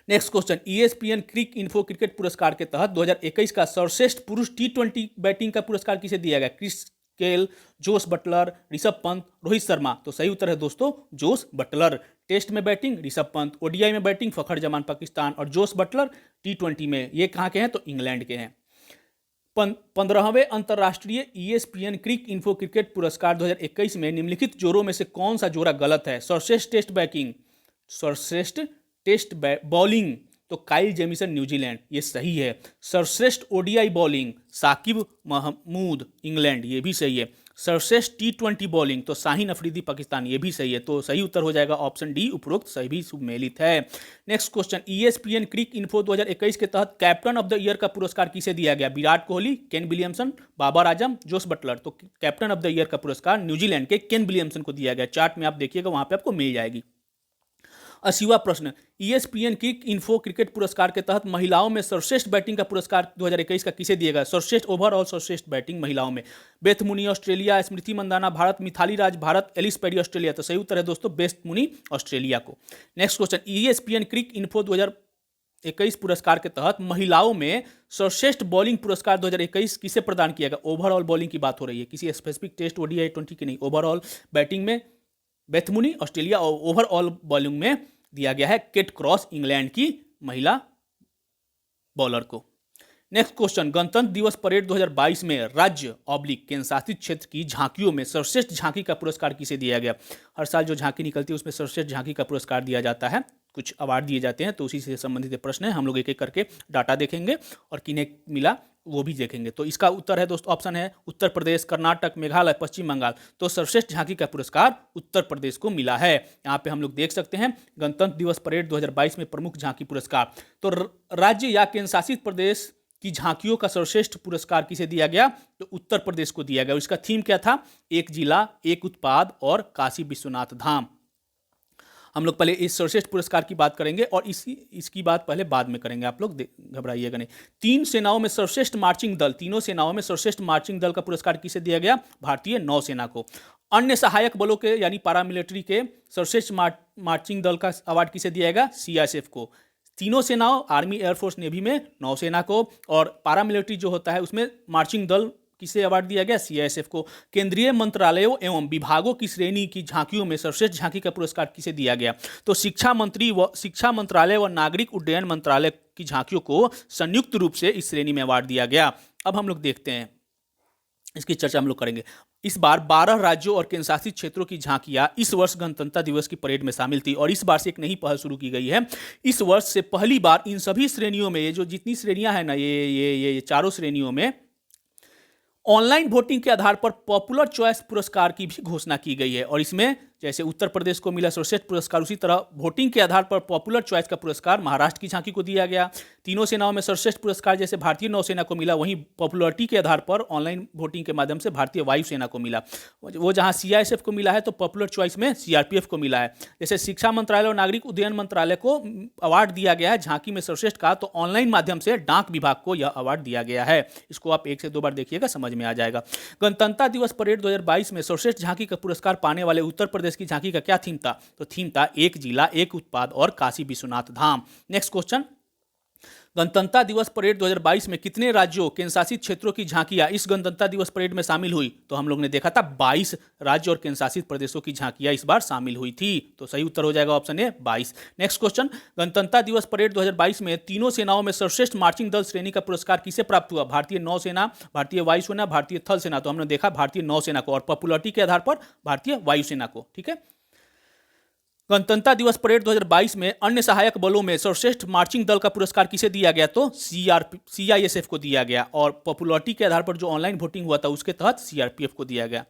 नेक्स्ट क्वेश्चन, ईएसपीएन क्रिक इन्फो क्रिकेट पुरस्कार के तहत 2021 का सर्वश्रेष्ठ पुरुष टी20 बैटिंग का पुरस्कार किसे दिया गया? Chris Gayle, Jos Buttler, Rishabh Pant, Rohit Sharma. तो सही उत्तर है दोस्तों जोस बटलर। टेस्ट में बैटिंग ऋषभ पंत, ओडीआई में बैटिंग फखर जमान पाकिस्तान, और जोस बटलर टी20 में। ये कहाँ के हैं? तो इंग्लैंड के हैं। 15वें अंतर्राष्ट्रीय ईएसपीएन क्रिक इन्फो क्रिकेट पुरस्कार 2021 में निम्नलिखित जोरों में से कौन सा जोड़ा गलत है? सर्वश्रेष्ठ टेस्ट बैटिंग, सर्वश्रेष्ठ टेस्ट बॉलिंग, तो काइल जेमिसन न्यूजीलैंड, ये सही है। सर्वश्रेष्ठ ODI bowling Saqib Mahmood England, ये भी सही है। सर्वश्रेष्ठ टी20 बॉलिंग तो शाहीन अफरीदी पाकिस्तान, ये भी सही है। तो सही उत्तर हो जाएगा ऑप्शन डी, उपरोक्त सभी सुमेलित है। नेक्स्ट क्वेश्चन, ESPN क्रिक इन्फो 2021 के तहत कैप्टन ऑफ द ईयर का पुरस्कार किसे दिया गया? Virat Kohli, Kane Williamson, Babar Azam, Jos Buttler. तो कैप्टन ऑफ द ईयर का पुरस्कार न्यूजीलैंड के केन विलियमसन को दिया गया। चार्ट में आप देखिएगा, वहां पे आपको मिल जाएगी। 80वां प्रश्न, ESPN क्रिक इन्फो क्रिकेट पुरस्कार के तहत महिलाओं में सर्वश्रेष्ठ बैटिंग का पुरस्कार 2021 का किसे दिया गया? सर्वश्रेष्ठ ओवर और सर्वश्रेष्ठ बैटिंग महिलाओं में बेथ मुनी ऑस्ट्रेलिया, स्मृति Mandanna Bharat, Mithali Raj Bharat, Ellyse Perry Australia. तो सही उत्तर है दोस्तों बेथ मुनी ऑस्ट्रेलिया को। नेक्स्ट क्वेश्चन, ESPN क्रिक इन्फो 2021 पुरस्कार के तहत महिलाओं में सर्वश्रेष्ठ बॉलिंग पुरस्कार 2021 किसे प्रदान किया गया? ओवरऑल बॉलिंग की बात हो रही है, किसी स्पेसिफिक टेस्ट ओडीआई 20 की नहीं। ओवरऑल बैटिंग में बेथ मुनी ऑस्ट्रेलिया और ओवरऑल बॉलिंग में दिया गया है केट क्रॉस इंग्लैंड की महिला बॉलर को। नेक्स्ट क्वेश्चन, गणतंत्र दिवस परेड 2022 में राज्य केंद्र शासित क्षेत्र की झांकियों में सर्वश्रेष्ठ झांकी का पुरस्कार किसे दिया गया? हर साल जो झांकी निकलती है उसमें सर्वश्रेष्ठ झांकी का पुरस्कार दिया जाता है, कुछ अवार्ड दिए जाते हैं, तो उसी से संबंधित प्रश्न है। हम लोग एक एक करके डाटा देखेंगे और किन्हें मिला वो भी देखेंगे। तो इसका उत्तर है दोस्तों, ऑप्शन है उत्तर प्रदेश, कर्नाटक, मेघालय, पश्चिम बंगाल। तो सर्वश्रेष्ठ झांकी का पुरस्कार उत्तर प्रदेश को मिला है। यहाँ पे हम लोग देख सकते हैं गणतंत्र दिवस परेड 2022 में प्रमुख झांकी पुरस्कार। तो राज्य या केंद्र शासित प्रदेश की झांकियों का सर्वश्रेष्ठ पुरस्कार किसे दिया गया? तो उत्तर प्रदेश को दिया गया। इसका थीम क्या था? एक जिला, एक उत्पाद और काशी विश्वनाथ धाम। हम लोग पहले इस सर्वश्रेष्ठ पुरस्कार की बात करेंगे और इसकी बात पहले बाद में करेंगे, आप लोग घबराइएगा नहीं। तीन सेनाओं में सर्वश्रेष्ठ मार्चिंग दल, तीनों सेनाओं में सर्वश्रेष्ठ मार्चिंग दल का पुरस्कार किसे दिया गया? भारतीय नौसेना को। अन्य सहायक बलों के यानी पैरामिलिट्री के सर्वश्रेष्ठ मार्चिंग दल का अवार्ड किसे दिया गया? CISF को। तीनों सेनाओं आर्मी, एयरफोर्स, नेवी में नौसेना को, और पैरामिलिट्री जो होता है उसमें मार्चिंग दल किसे अवार्ड दिया गया? CISF को। केंद्रीय मंत्रालयों एवं विभागों की श्रेणी की झांकियों में सर्वश्रेष्ठ झांकी का पुरस्कार किसे दिया गया? तो शिक्षा मंत्रालय व नागरिक उड्डयन मंत्रालय की झांकियों को संयुक्त रूप से इस श्रेणी में अवार्ड दिया गया। अब हम लोग देखते हैं, इसकी चर्चा हम लोग करेंगे। इस बार 12 राज्यों और केंद्र शासित क्षेत्रों की झांकियां इस वर्ष गणतंत्र दिवस की परेड में शामिल थी, और इस बार से एक नई पहल शुरू की गई है। इस वर्ष से पहली बार इन सभी श्रेणियों में, ये जो जितनी श्रेणियां हैं ना, ये चारों श्रेणियों में ऑनलाइन वोटिंग के आधार पर पॉपुलर चॉइस पुरस्कार की भी घोषणा की गई है। और इसमें जैसे उत्तर प्रदेश को मिला सर्वश्रेष्ठ पुरस्कार, उसी तरह वोटिंग के आधार पर पॉपुलर चॉइस का पुरस्कार महाराष्ट्र की झांकी को दिया गया। तीनों सेनाओं में सर्वश्रेष्ठ पुरस्कार जैसे भारतीय नौसेना को मिला, वहीं पॉपुलरिटी के आधार पर ऑनलाइन वोटिंग के माध्यम से भारतीय वायुसेना को मिला। वो जहां CISF को मिला है तो पॉपुलर चॉइस में CRPF को मिला है। जैसे शिक्षा मंत्रालय और नागरिक उड्डयन मंत्रालय को अवार्ड दिया गया है झांकी में सर्वश्रेष्ठ का, तो ऑनलाइन माध्यम से डाक विभाग को यह अवार्ड दिया गया है। इसको आप 1 से 2 बार देखिएगा, समझ में आ जाएगा। गणतंत्र दिवस परेड 2022 में सर्वश्रेष्ठ झांकी का पुरस्कार पाने वाले उत्तर प्रदेश की झांकी का क्या थीम था? तो थीम था एक जिला, एक उत्पाद और काशी विश्वनाथ धाम। नेक्स्ट क्वेश्चन, गणतंत्र दिवस परेड 2022 में कितने राज्यों, केंद्र शासित क्षेत्रों की झांकियां इस गणतंत्र दिवस परेड में शामिल हुई? तो हम लोग ने देखा था 22 राज्य और केंद्र शासित प्रदेशों की झांकियां इस बार शामिल हुई थी। तो सही उत्तर हो जाएगा ऑप्शन ए 22। नेक्स्ट क्वेश्चन, गणतंत्र दिवस परेड 2022 में तीनों सेनाओं में सर्वश्रेष्ठ मार्चिंग दल श्रेणी का पुरस्कार किसे प्राप्त हुआ? भारतीय नौसेना, भारतीय वायुसेना, भारतीय थल सेना। तो हमने देखा भारतीय नौसेना को, और पॉपुलरिटी के आधार पर भारतीय वायुसेना को। ठीक है। गणतंत्र दिवस परेड 2022 में अन्य सहायक बलों में सर्वश्रेष्ठ मार्चिंग दल का पुरस्कार किसे दिया गया? तो CISF को दिया गया, और पॉपुलरिटी के आधार पर जो ऑनलाइन वोटिंग हुआ था उसके तहत CRPF को दिया गया।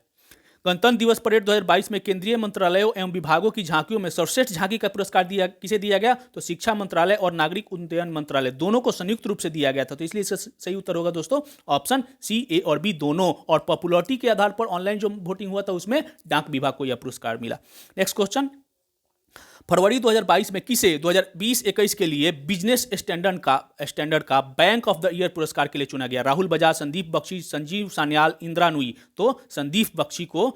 गणतंत्र दिवस परेड 2022 में केंद्रीय मंत्रालयों एवं विभागों की झांकियों में सर्वश्रेष्ठ झांकी का पुरस्कार किसे दिया गया? तो शिक्षा मंत्रालय और नागरिक उड्डयन मंत्रालय दोनों को संयुक्त रूप से दिया गया था। तो इसलिए सही उत्तर होगा दोस्तों ऑप्शन C, A और B दोनों। और पॉपुलरिटी के आधार पर ऑनलाइन जो वोटिंग हुआ था उसमें डाक विभाग को यह पुरस्कार मिला। नेक्स्ट क्वेश्चन, फरवरी 2022 में किसे 2020-21 के लिए बिजनेस स्टैंडर्ड का बैंक ऑफ द ईयर पुरस्कार के लिए चुना गया? राहुल बजाज, संदीप बख्शी, संजीव सान्याल, इंदिरा नुई। तो संदीप बख्शी को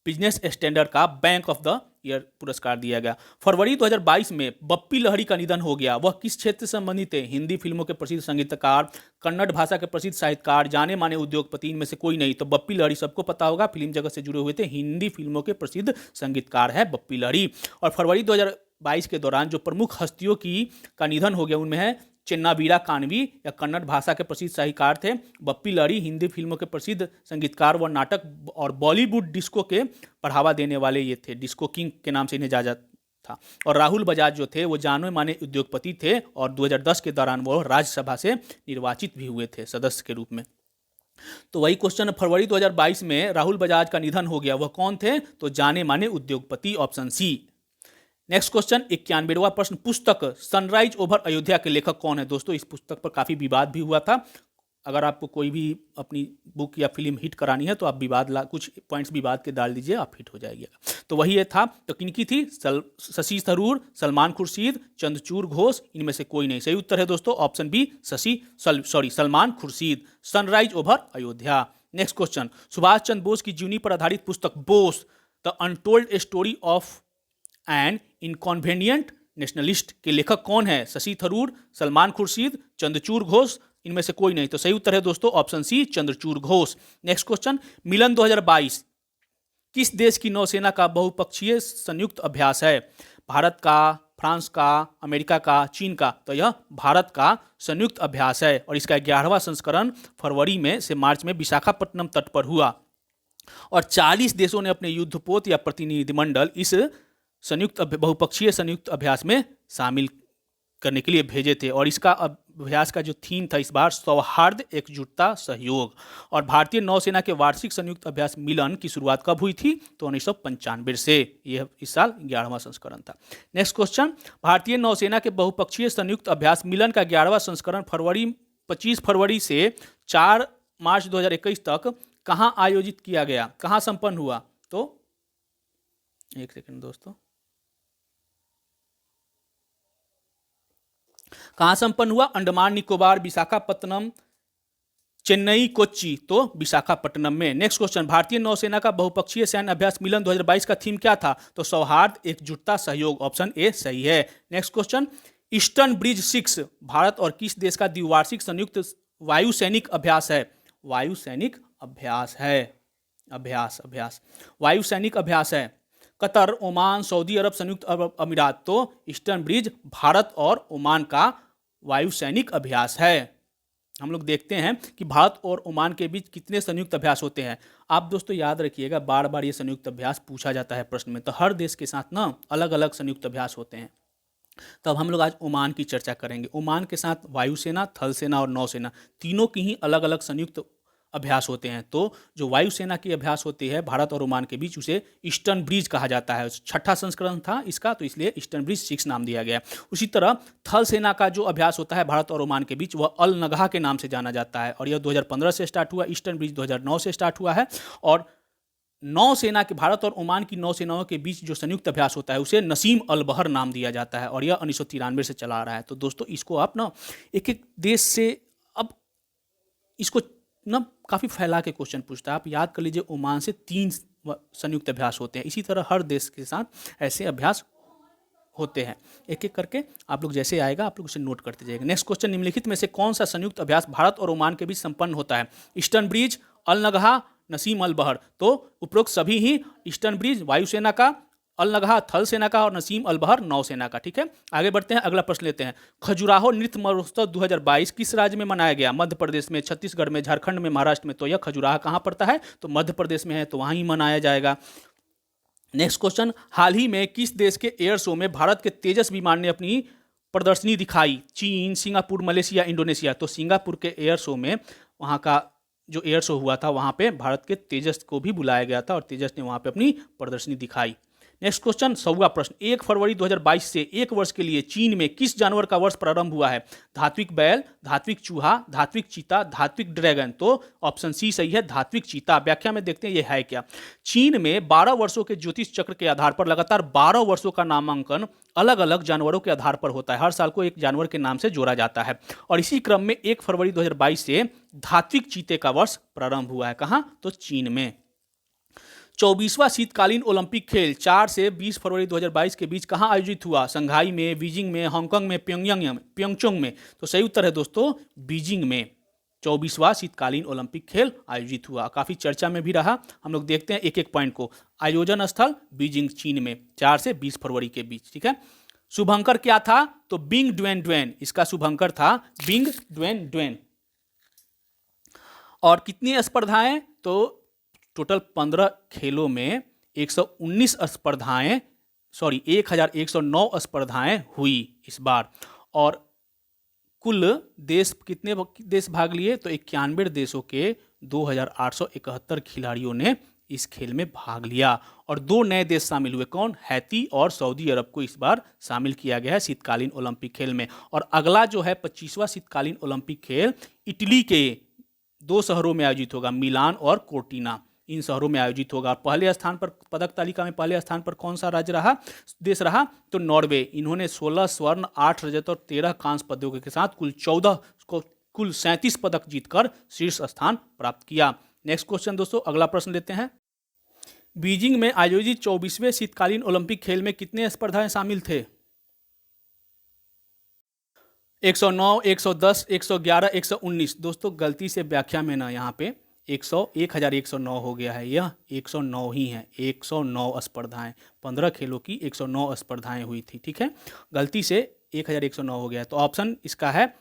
बिजनेस स्टैंडर्ड का बैंक ऑफ द ईयर पुरस्कार दिया गया। फरवरी 2022 में बप्पी लहरी का निधन हो गया। वह किस क्षेत्र से संबंधित है? हिंदी फिल्मों के प्रसिद्ध संगीतकार, कन्नड़ भाषा के प्रसिद्ध साहित्यकार, जाने माने उद्योगपति, इनमें से कोई नहीं। तो बप्पी लहरी सबको पता होगा, फिल्म जगत से जुड़े हुए थे, हिंदी फिल्मों के प्रसिद्ध संगीतकार है बप्पी लहरी। और फरवरी 2022 के दौरान जो प्रमुख हस्तियों का निधन हो गया उनमें है चेन्नावीरा कानवी, या कन्नड़ भाषा के प्रसिद्ध साहित्यकार थे बप्पी लहरी, हिंदी फिल्मों के प्रसिद्ध संगीतकार व नाटक और बॉलीवुड डिस्को के बढ़ावा देने वाले ये थे, डिस्को किंग के नाम से इन्हें था। और राहुल बजाज जो थे वो जाने माने उद्योगपति थे और 2010 के दौरान वो राज्यसभा से निर्वाचित भी हुए थे सदस्य के रूप में। तो वही क्वेश्चन, फरवरी 2022 में राहुल बजाज का निधन हो गया, वह कौन थे? तो जाने माने उद्योगपति, ऑप्शन सी। नेक्स्ट क्वेश्चन 91वां प्रश्न, पुस्तक सनराइज ओवर अयोध्या के लेखक कौन है? दोस्तों इस पुस्तक पर काफी विवाद भी हुआ था। अगर आपको कोई भी अपनी बुक या फिल्म हिट करानी है तो आप कुछ पॉइंट्स विवाद के डाल दीजिए, आप हिट हो जाएगा। तो वही ये था। तो किनकी थी? शशि थरूर, सलमान खुर्शीद, चंद्रचूड़ घोष, इनमें से कोई नहीं। सही उत्तर है दोस्तों option B, Salman Khurshid, Sunrise Over Ayodhya. Next question, Subhash Chandra Bose की जीवनी पर आधारित पुस्तक Bose The Untold Story of an Inconvenient Nationalist के लेखक कौन है? शशि थरूर, सलमान खुर्शीद, चंद्रचूड़ घोष, इनमें से कोई नहीं। तो सही उत्तर है दोस्तों option C, Chandrachur Ghose. Next question, Milan 2022 किस देश की नौसेना का बहुपक्षीय संयुक्त अभ्यास है? भारत का, फ्रांस का, अमेरिका का, चीन का? तो यह भारत का संयुक्त अभ्यास है और इसका 11वां संस्करण फरवरी में से मार्च में विशाखापट्टनम तट पर हुआ और 40 देशों ने अपने युद्धपोत या प्रतिनिधिमंडल इस बहुपक्षीय संयुक्त अभ्यास में शामिल करने के लिए भेजे थे। और इसका अभ्यास का जो थीम था इस बार, सौहार्द, एकजुटता, सहयोग। और भारतीय नौसेना के वार्षिक संयुक्त अभ्यास मिलन की शुरुआत कब हुई थी? तो 1995 से। यह इस साल 11वां संस्करण था। नेक्स्ट क्वेश्चन, भारतीय नौसेना के बहुपक्षीय संयुक्त अभ्यास मिलन का 11वां संस्करण 25 फरवरी से 4 मार्च 2021 तक कहां आयोजित किया गया, कहां संपन्न हुआ? तो एक सेकंड दोस्तों, कहां संपन्न हुआ? अंडमान निकोबार, विशाखापट्टनम, चेन्नई, कोच्चि। तो विशाखापट्टनम में। नेक्स्ट क्वेश्चन, भारतीय नौसेना का बहुपक्षीय सैन्य अभ्यास मिलन 2022 का थीम क्या था? तो सौहार्द, एकजुटता, सहयोग। ऑप्शन ए सही है। Next question, eastern bridge 6 Bharat और किस देश का द्विवार्षिक संयुक्त वायु सैनिक अभ्यास है? वायु सैनिक अभ्यास है, वायु सैनिक अभ्यास है। कतर, ओमान, सऊदी अरब, संयुक्त अरब अमीरात। तो ईस्टर्न ब्रिज भारत और ओमान का वायु सैनिक अभ्यास है। हम लोग देखते हैं कि भारत और ओमान के बीच कितने संयुक्त अभ्यास होते हैं। आप दोस्तों याद रखिएगा, बार बार ये संयुक्त अभ्यास पूछा जाता है प्रश्न में। तो हर देश के साथ ना अलग अलग संयुक्त अभ्यास होते हैं। तब हम लोग आज ओमान की चर्चा करेंगे। ओमान के साथ वायुसेना, थल सेना और नौसेना तीनों की ही अलग अलग संयुक्त अभ्यास होते हैं। तो जो वायुसेना की अभ्यास होती है भारत और ओमान के बीच, उसे ईस्टर्न ब्रिज कहा जाता है। 6ठा संस्करण था इसका, तो इसलिए ईस्टर्न ब्रिज 6 नाम दिया गया। उसी तरह थल सेना का जो अभ्यास होता है भारत और ओमान के बीच, वह अल नगहा के नाम से जाना जाता है और यह 2015 से स्टार्ट हुआ। ईस्टर्न ब्रिज 2009 से स्टार्ट हुआ है। और नौसेना के, भारत और ओमान की नौसेनाओं के बीच जो संयुक्त अभ्यास होता है उसे नसीम अल बहर नाम दिया जाता है और यह 1993 से चला आ रहा है। तो दोस्तों इसको आप ना एक एक देश से, अब इसको ना काफ़ी फैला के क्वेश्चन पूछता है। आप याद कर लीजिए, ओमान से 3 संयुक्त अभ्यास होते हैं। इसी तरह हर देश के साथ ऐसे अभ्यास होते हैं। एक एक करके आप लोग जैसे आएगा आप लोग उसे नोट करते जाइएगा। नेक्स्ट क्वेश्चन, निम्नलिखित में से कौन सा संयुक्त अभ्यास भारत और ओमान के बीच संपन्न होता है? ईस्टर्न ब्रिज, अल नगहा, नसीम अल बहर। तो उपरोक्त सभी ही, ईस्टर्न ब्रिज वायुसेना का, अल नगहा थल सेना का और नसीम अल बहर नौसेना का। ठीक है, आगे बढ़ते हैं, अगला प्रश्न लेते हैं। खजुराहो नृत्य महोत्सव 2022 किस राज्य में मनाया गया? मध्य प्रदेश में, छत्तीसगढ़ में, झारखंड में, महाराष्ट्र में। तो यह खजुराहो कहाँ पड़ता है? तो मध्य प्रदेश में है, तो वहाँ ही मनाया जाएगा। नेक्स्ट क्वेश्चन, हाल ही में किस देश के एयर शो में भारत के तेजस विमान ने अपनी प्रदर्शनी दिखाई? चीन, सिंगापुर, मलेशिया, इंडोनेशिया। तो सिंगापुर के एयर शो में, वहाँ का जो एयर शो हुआ था वहाँ पे भारत के तेजस को भी बुलाया गया था और तेजस ने वहाँ पे अपनी प्रदर्शनी दिखाई। नेक्स्ट क्वेश्चन, 100वां प्रश्न, 1 फरवरी 2022 से 1 वर्ष के लिए चीन में किस जानवर का वर्ष प्रारंभ हुआ है? धात्विक बैल, धात्विक चूहा, धात्विक चीता, धात्विक ड्रैगन। तो ऑप्शन सी सही है, धात्विक चीता। व्याख्या में देखते हैं ये है क्या। चीन में 12 वर्षों के ज्योतिष चक्र के आधार पर लगातार 12 वर्षों का नामांकन अलग अलग जानवरों के आधार पर होता है। हर साल को एक जानवर के नाम से जोड़ा जाता है और इसी क्रम में 1 फरवरी 2022 से धात्विक चीते का वर्ष प्रारंभ हुआ है। कहाँ? तो चीन में। 24वां शीतकालीन ओलंपिक खेल 4 से 20 फरवरी 2022 के बीच कहां आयोजित हुआ? संघाई में, बीजिंग में, हांगकांग में, प्योंगयांग में। तो सही उत्तर है दोस्तों बीजिंग में 24वां शीतकालीन ओलंपिक खेल आयोजित हुआ। काफी चर्चा में भी रहा। हम लोग देखते हैं एक एक पॉइंट को। आयोजन स्थल बीजिंग चीन में, 4 से 20 फरवरी के बीच। ठीक है, शुभंकर क्या था? तो बिंग ड्वेन ड्वेन, इसका शुभंकर था बिंग ड्वेन ड्वेन। और कितनी स्पर्धाएं? तो टोटल 15 खेलों में 119 स्पर्धाएं 1109 स्पर्धाएं हुई इस बार। और कुल देश कितने देश भाग लिए, तो 91 देशों के 2871 खिलाड़ियों ने इस खेल में भाग लिया। और 2 नए देश शामिल हुए, कौन, हैती और सऊदी अरब को इस बार शामिल किया गया है शीतकालीन ओलंपिक खेल में। और अगला जो है 25वां शीतकालीन ओलंपिक खेल इटली के 2 शहरों में आयोजित होगा, मिलान और कोर्टिना, इन शहरों में आयोजित होगा। पहले स्थान पर पदक तालिका में पहले स्थान पर कौन सा राज्य रहा, देश रहा, तो नॉर्वे। इन्होंने 16 स्वर्ण, 8 रजत और 13 कांस्य पदकों के साथ कुल 37 पदक जीतकर शीर्ष स्थान प्राप्त किया। नेक्स्ट क्वेश्चन दोस्तों, अगला प्रश्न लेते हैं। बीजिंग में आयोजित 24वें शीतकालीन ओलंपिक खेल में कितने स्पर्धाएं शामिल थे? 109, 110, 111, 119। दोस्तों गलती से व्याख्या में ना यहाँ पे 1109 हो गया है, यह 109 ही है। 109 स्पर्धाएं, 15 खेलों की 109 स्पर्धाएं हुई थी, ठीक है। गलती से 1109 हो गया है, तो ऑप्शन इसका है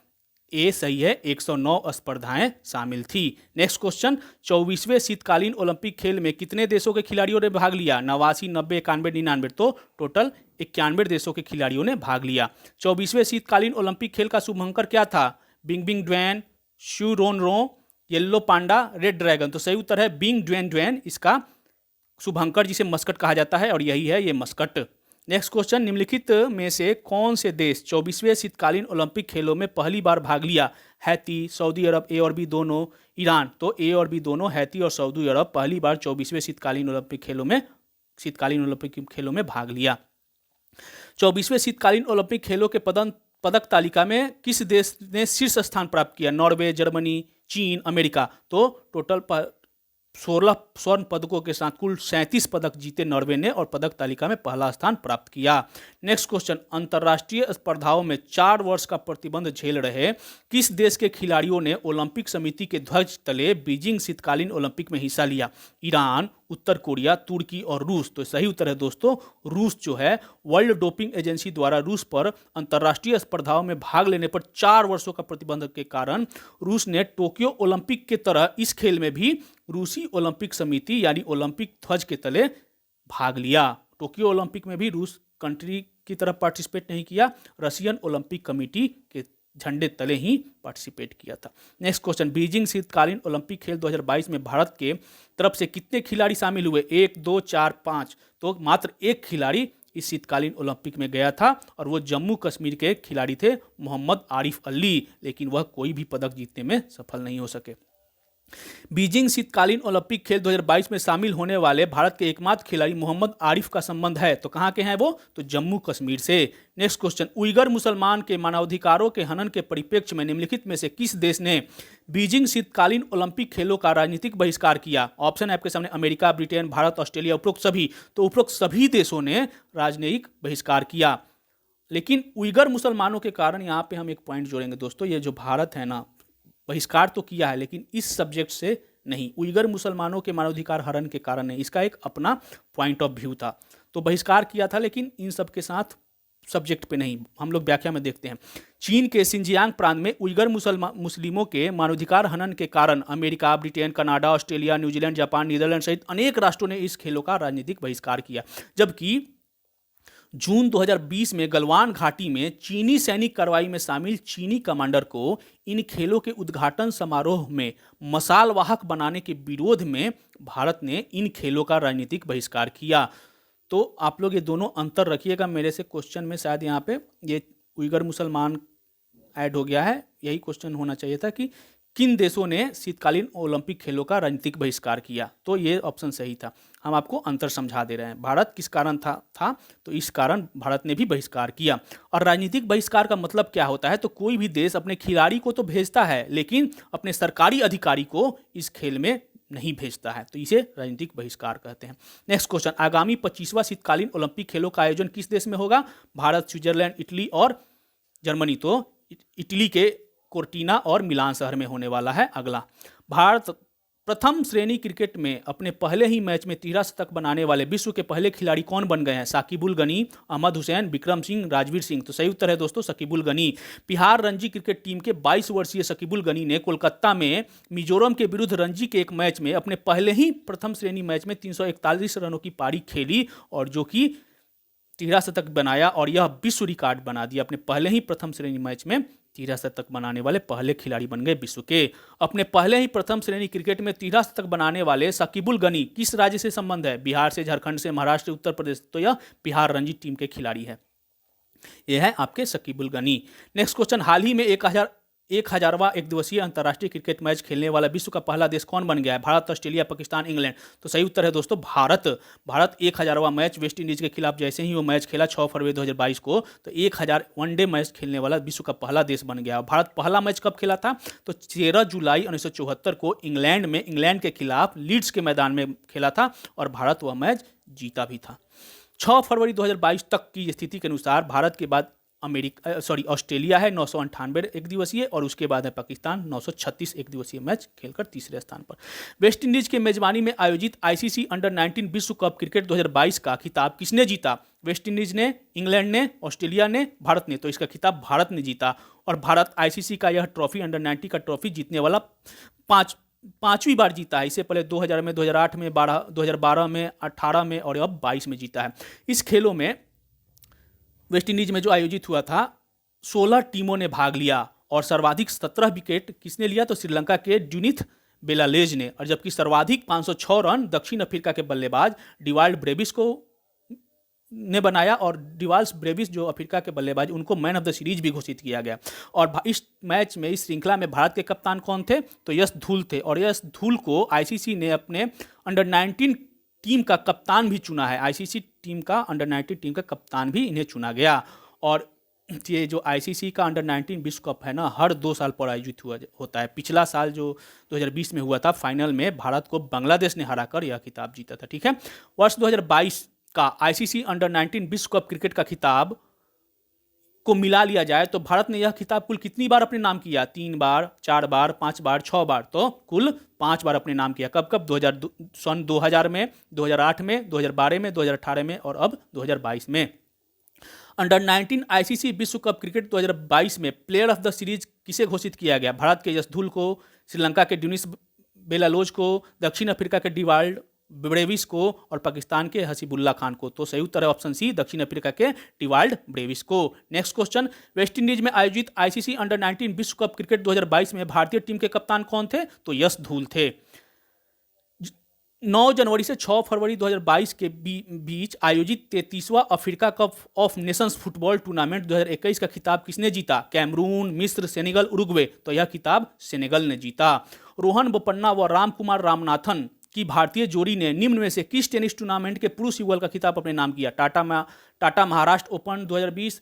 ए सही है, 109 स्पर्धाएं शामिल थी। नेक्स्ट क्वेश्चन, 24वें शीतकालीन ओलंपिक खेल में कितने देशों के खिलाड़ियों ने भाग लिया? 89, 90, 91, 99, तो टोटल 91 देशों के खिलाड़ियों ने भाग लिया। 24वें शीतकालीन ओलंपिक खेल का शुभंकर क्या था? बिंग बिंग ड्वेन, शू रोन रो, येल्लो पांडा, रेड ड्रैगन। तो सही उत्तर है बिंग ड्वेन ड्वेन, इसका शुभंकर जिसे मस्कट कहा जाता है, और यही है ये मस्कट। नेक्स्ट क्वेश्चन, निम्नलिखित में से कौन से देश 24वें शीतकालीन ओलंपिक खेलों में पहली बार भाग लिया? हैती, सऊदी अरब, ए और बी दोनों, ईरान। तो ए और बी दोनों, हैती और सऊदी अरब पहली बार 24वें शीतकालीन ओलंपिक खेलों में भाग लिया। 24वें शीतकालीन ओलंपिक खेलों के पदक तालिका में किस देश ने शीर्ष स्थान प्राप्त किया? नॉर्वे, जर्मनी, चीन, अमेरिका। तो टोटल 16 स्वर्ण पदकों के साथ कुल 37 पदक जीते नॉर्वे ने, और पदक तालिका में पहला स्थान प्राप्त किया। नेक्स्ट क्वेश्चन, अंतर्राष्ट्रीय स्पर्धाओं में 4 वर्ष का प्रतिबंध झेल रहे किस देश के खिलाड़ियों ने ओलंपिक समिति के ध्वज तले बीजिंग शीतकालीन ओलंपिक में हिस्सा लिया? ईरान, उत्तर कोरिया, तुर्की और रूस। तो सही उत्तर है दोस्तों रूस जो है। वर्ल्ड डोपिंग एजेंसी द्वारा रूस पर अंतर्राष्ट्रीय स्पर्धाओं में भाग लेने पर 4 वर्षों का प्रतिबंध के कारण रूस ने टोक्यो ओलंपिक के तरह इस खेल में भी रूसी ओलंपिक समिति यानी ओलंपिक ध्वज के तले भाग लिया। टोक्यो ओलंपिक में भी रूस कंट्री की तरफ पार्टिसिपेट नहीं किया, रशियन ओलंपिक कमेटी के झंडे तले ही पार्टिसिपेट किया था। नेक्स्ट क्वेश्चन, बीजिंग शीतकालीन ओलंपिक खेल 2022 में भारत के तरफ से कितने खिलाड़ी शामिल हुए? 1, 2, 4, 5। तो मात्र एक खिलाड़ी इस शीतकालीन ओलंपिक में गया था, और वो जम्मू कश्मीर के खिलाड़ी थे मोहम्मद आरिफ अली, लेकिन वह कोई भी पदक जीतने में सफल नहीं हो सके। बीजिंग शीतकालीन ओलंपिक खेल 2022 में शामिल होने वाले भारत के एकमात्र खिलाड़ी मोहम्मद आरिफ का संबंध है, तो कहां के हैं वो? तो जम्मू कश्मीर से। नेक्स्ट क्वेश्चन, उइगर मुसलमान के मानवाधिकारों के हनन के परिप्रेक्ष्य में निम्नलिखित में से किस देश ने बीजिंग शीतकालीन ओलंपिक खेलों का राजनीतिक बहिष्कार किया? ऑप्शन है आपके सामने, अमेरिका, ब्रिटेन, भारत, ऑस्ट्रेलिया, उपरोक्त सभी। तो उपरोक्त सभी देशों ने राजनयिक बहिष्कार किया, लेकिन उइगर मुसलमानों के कारण यहाँ पे हम एक पॉइंट जोड़ेंगे दोस्तों, ये जो भारत है ना, बहिष्कार तो किया है लेकिन इस सब्जेक्ट से नहीं, उइगर मुसलमानों के मानवाधिकार हरण के कारण नहीं, इसका एक अपना पॉइंट ऑफ व्यू था। तो बहिष्कार किया था लेकिन इन सब के साथ सब्जेक्ट पे नहीं। हम लोग व्याख्या में देखते हैं। चीन के सिंजियांग प्रांत में उइगर मुस्लिमों के मानवाधिकार हनन के कारण America, Britain, Canada, Australia, New Zealand, Japan, Netherlands सहित अनेक राष्ट्रों ने इस खेलों का राजनीतिक बहिष्कार किया। जबकि जून 2020 में गलवान घाटी में चीनी सैनिक कार्रवाई में शामिल चीनी कमांडर को इन खेलों के उद्घाटन समारोह में मसाल वाहक बनाने के विरोध में भारत ने इन खेलों का राजनीतिक बहिष्कार किया। तो आप लोग ये दोनों अंतर रखिएगा, मेरे से क्वेश्चन में शायद यहाँ पे ये उइगर मुसलमान ऐड हो गया है, यही क्वेश्चन होना चाहिए था कि किन देशों ने शीतकालीन ओलंपिक खेलों का राजनीतिक बहिष्कार किया, तो ये ऑप्शन सही था। हम आपको अंतर समझा दे रहे हैं। भारत किस कारण था तो इस कारण भारत ने भी बहिष्कार किया। और राजनीतिक बहिष्कार का मतलब क्या होता है? तो कोई भी देश अपने खिलाड़ी को तो भेजता है लेकिन अपने सरकारी अधिकारी को इस खेल में नहीं भेजता है, तो इसे राजनीतिक बहिष्कार कहते हैं। नेक्स्ट क्वेश्चन, आगामी 25वां शीतकालीन ओलंपिक खेलों का आयोजन किस देश में होगा? भारत, स्विट्जरलैंड, इटली और जर्मनी। तो इटली के कोर्टिना और मिलान शहर में होने वाला है। अगला, भारत प्रथम श्रेणी क्रिकेट में अपने पहले ही मैच में 13 शतक बनाने वाले विश्व के पहले खिलाड़ी कौन बन गए हैं? साकिबुल गनी, अहमद हुसैन, विक्रम सिंह, राजवीर सिंह। तो सही उत्तर है दोस्तों साकिबुल गनी। बिहार रणजी क्रिकेट टीम के 22 वर्षीय साकिबुल गनी ने कोलकाता में मिजोरम के विरुद्ध रणजी के एक मैच में अपने पहले ही प्रथम श्रेणी मैच में 341 रनों की पारी खेली, और जो कि 13 शतक बनाया और यह विश्व रिकॉर्ड बना दिया। अपने पहले ही प्रथम श्रेणी मैच में 13 शतक बनाने वाले पहले खिलाड़ी बन गए विश्व के। अपने पहले ही प्रथम श्रेणी क्रिकेट में 13 शतक बनाने वाले शकीबुल गनी किस राज्य से संबंध है? बिहार से, झारखंड से, महाराष्ट्र, उत्तर प्रदेश। तो यह बिहार रणजी टीम के खिलाड़ी है। यह है आपके शकीबुल गनी। नेक्स्ट क्वेश्चन, हाल ही में 1000वां एक दिवसीय अंतर्राष्ट्रीय क्रिकेट मैच खेलने वाला विश्व का पहला देश कौन बन गया है? Bharat, Australia, Pakistan, England. तो सही उत्तर है दोस्तों भारत। भारत 1000वां मैच वेस्ट इंडीज के खिलाफ जैसे ही वो मैच खेला 6 फरवरी 2022 को, तो 1000 वनडे मैच खेलने वाला विश्व का पहला देश बन गया। भारत पहला मैच कब खेला था? तो 13 जुलाई 1974 को इंग्लैंड के खिलाफ लीड्स के मैदान में खेला था और भारत वह मैच जीता भी था। 6 फरवरी 2022 तक की स्थिति के अनुसार भारत के बाद ऑस्ट्रेलिया है 998 एक दिवसीय, और उसके बाद है पाकिस्तान 936 एक दिवसीय मैच खेलकर तीसरे स्थान पर। वेस्ट इंडीज के मेजबानी में आयोजित आईसीसी अंडर-19 विश्व कप क्रिकेट 2022 का खिताब किसने जीता? वेस्ट इंडीज ने, इंग्लैंड ने, ऑस्ट्रेलिया ने, भारत ने। तो इसका खिताब भारत ने जीता और भारत आईसीसी का यह ट्रॉफी अंडर-19 का ट्रॉफी जीतने वाला पांचवी बार जीता है। इससे पहले 2000 में, 2008 में, 2012 में, 18 में और अब 22 में जीता है। इस खेलों में वेस्ट इंडीज में जो आयोजित हुआ था 16 टीमों ने भाग लिया और सर्वाधिक 17 विकेट किसने लिया? तो श्रीलंका के ड्यूनिथ बेलालेज ने। और जबकि सर्वाधिक 506 रन दक्षिण अफ्रीका के बल्लेबाज डिवाल्ड ब्रेविस को ने बनाया और डिवाल्ड ब्रेविस जो अफ्रीका के बल्लेबाज, उनको मैन ऑफ द सीरीज भी घोषित किया गया। और इस मैच में, इस श्रृंखला में भारत के कप्तान कौन थे? तो यश धूल थे और यश धूल को आईसीसी ने अपने अंडर-19 टीम का कप्तान भी चुना है। आईसीसी टीम का अंडर-19 टीम का कप्तान भी इन्हें चुना गया। और ये जो आईसीसी का अंडर-19 विश्व कप है ना, हर 2 साल पर आयोजित होता है। पिछला साल जो 2020 में हुआ था, फाइनल में भारत को बांग्लादेश ने हराकर यह खिताब जीता था। ठीक है, वर्ष 2022 का आईसीसी अंडर-19 विश्व कप क्रिकेट का खिताब को मिला लिया जाए तो भारत ने यह खिताब कुल कितनी बार अपने नाम किया? 3 बार, 4 बार, 5 बार, 6 बार। तो कुल 5 बार अपने नाम किया। कब कब? 2000 में, 2008 में, 2012 में, 2018 में और अब 2022 में। अंडर-19 आईसीसी विश्व कप क्रिकेट 2022 में प्लेयर ऑफ द सीरीज किसे घोषित किया गया? भारत के यश धूल को, श्रीलंका के ड्यूनिस बेलालोज को, दक्षिण अफ्रीका के डिवाल्ड ब्रेविस को और पाकिस्तान के हसीबुल्ला खान को। तो सही उत्तर है ऑप्शन सी, दक्षिण अफ्रीका के डिवाल्ड ब्रेविस को। नेक्स्ट क्वेश्चन, वेस्ट इंडीज में आयोजित आईसीसी अंडर-19 विश्व कप क्रिकेट 2022 में भारतीय टीम के कप्तान कौन थे? तो यश धूल थे। 9 जनवरी से 6 फरवरी 2022 के बीच आयोजित 33वां Africa Cup of Nations football tournament 2021 का खिताब किसने जीता? कैमरून, मिस्र, सेनेगल, उरुग्वे। तो यह खिताब सेनेगल ने जीता। रोहन बोपन्ना व रामकुमार रामनाथन की भारतीय जोड़ी ने निम्न में से किस टेनिस टूर्नामेंट के पुरुष युगल का खिताब अपने नाम किया? Tata Maharashtra Open 2020,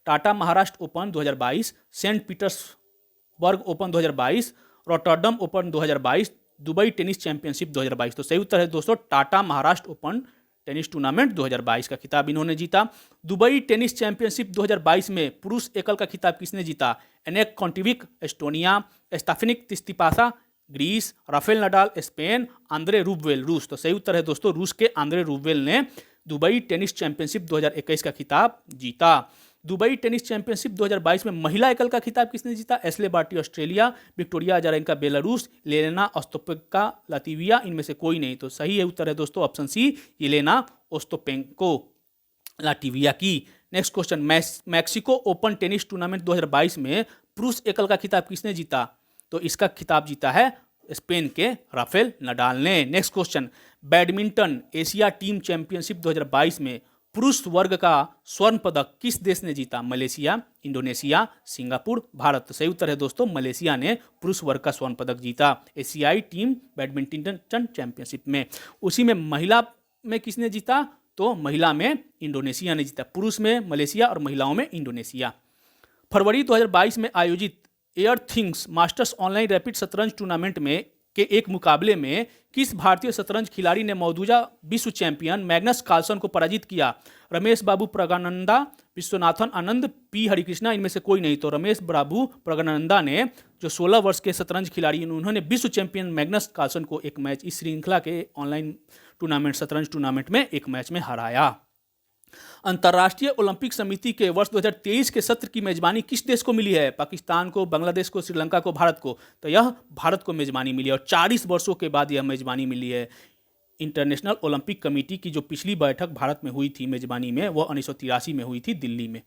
Tata Maharashtra Open 2022, Saint Petersburg Open 2022, Rotterdam Open 2022, Dubai Tennis Championship 2022। तो सही उत्तर है दोस्तों Tata Maharashtra Open tennis tournament 2022 का खिताब इन्होंने जीता। दुबई टेनिस चैंपियनशिप 2022 में पुरुष एकल का खिताब किसने जीता? Anett Kontaveit Estonia, Stefanos Tsitsipas Greece, Rafael Nadal Spain, Andrey Rublev Russia. तो सही उत्तर है दोस्तों रूस के आंद्रे रूबवेल ने दुबई टेनिस चैंपियनशिप 2021 का खिताब जीता। दुबई टेनिस चैंपियनशिप 2022 में महिला एकल का खिताब किसने जीता? Ashleigh Barty Australia, Victoria Azarenka Belarus, Jelena Ostapenko Latvia. इनमें से कोई नहीं। तो सही है उत्तर है दोस्तों option C, Jelena Ostapenko Latvia की। Next question, Mexico Open tennis tournament 2022 में पुरुष एकल का खिताब किसने जीता? तो इसका खिताब जीता है स्पेन के राफेल नडाल ने। Next question, badminton Asia team championship 2022 में पुरुष वर्ग का स्वर्ण पदक किस देश ने जीता? Malaysia, Indonesia, Singapore, Bharat. तो सही उत्तर है दोस्तों मलेशिया ने पुरुष वर्ग का स्वर्ण पदक जीता एशियाई टीम बैडमिंटन चैंपियनशिप में। उसी में महिला में किसने जीता? तो महिला में इंडोनेशिया ने जीता। पुरुष में मलेशिया और महिलाओं में इंडोनेशिया। फरवरी 2022 में आयोजित air things masters online rapid शतरंज टूर्नामेंट में के एक मुकाबले में किस भारतीय शतरंज खिलाड़ी ने मौजूदा विश्व चैंपियन मैग्नस कार्लसन को पराजित किया? रमेश बाबू प्रज्ञानंदा, विश्वनाथन आनंद, पी हरिकृष्णा। इनमें से कोई नहीं। तो रमेश बाबू प्रज्ञानंदा ने, जो 16 वर्ष के शतरंज खिलाड़ी, उन्होंने विश्व चैंपियन मैग्नस कार्लसन को एक मैच, इस श्रृंखला के ऑनलाइन टूर्नामेंट शतरंज टूर्नामेंट में एक मैच में हराया। अंतर्राष्ट्रीय ओलंपिक समिति के वर्ष 2023 के सत्र की मेजबानी किस देश को मिली है? पाकिस्तान को, बांग्लादेश को, श्रीलंका को, भारत को। तो यह भारत को मेजबानी मिली और 40 वर्षों के बाद यह मेजबानी मिली है। इंटरनेशनल ओलंपिक कमेटी की जो पिछली बैठक भारत में हुई थी मेजबानी में, वह 1983 में हुई थी दिल्ली में।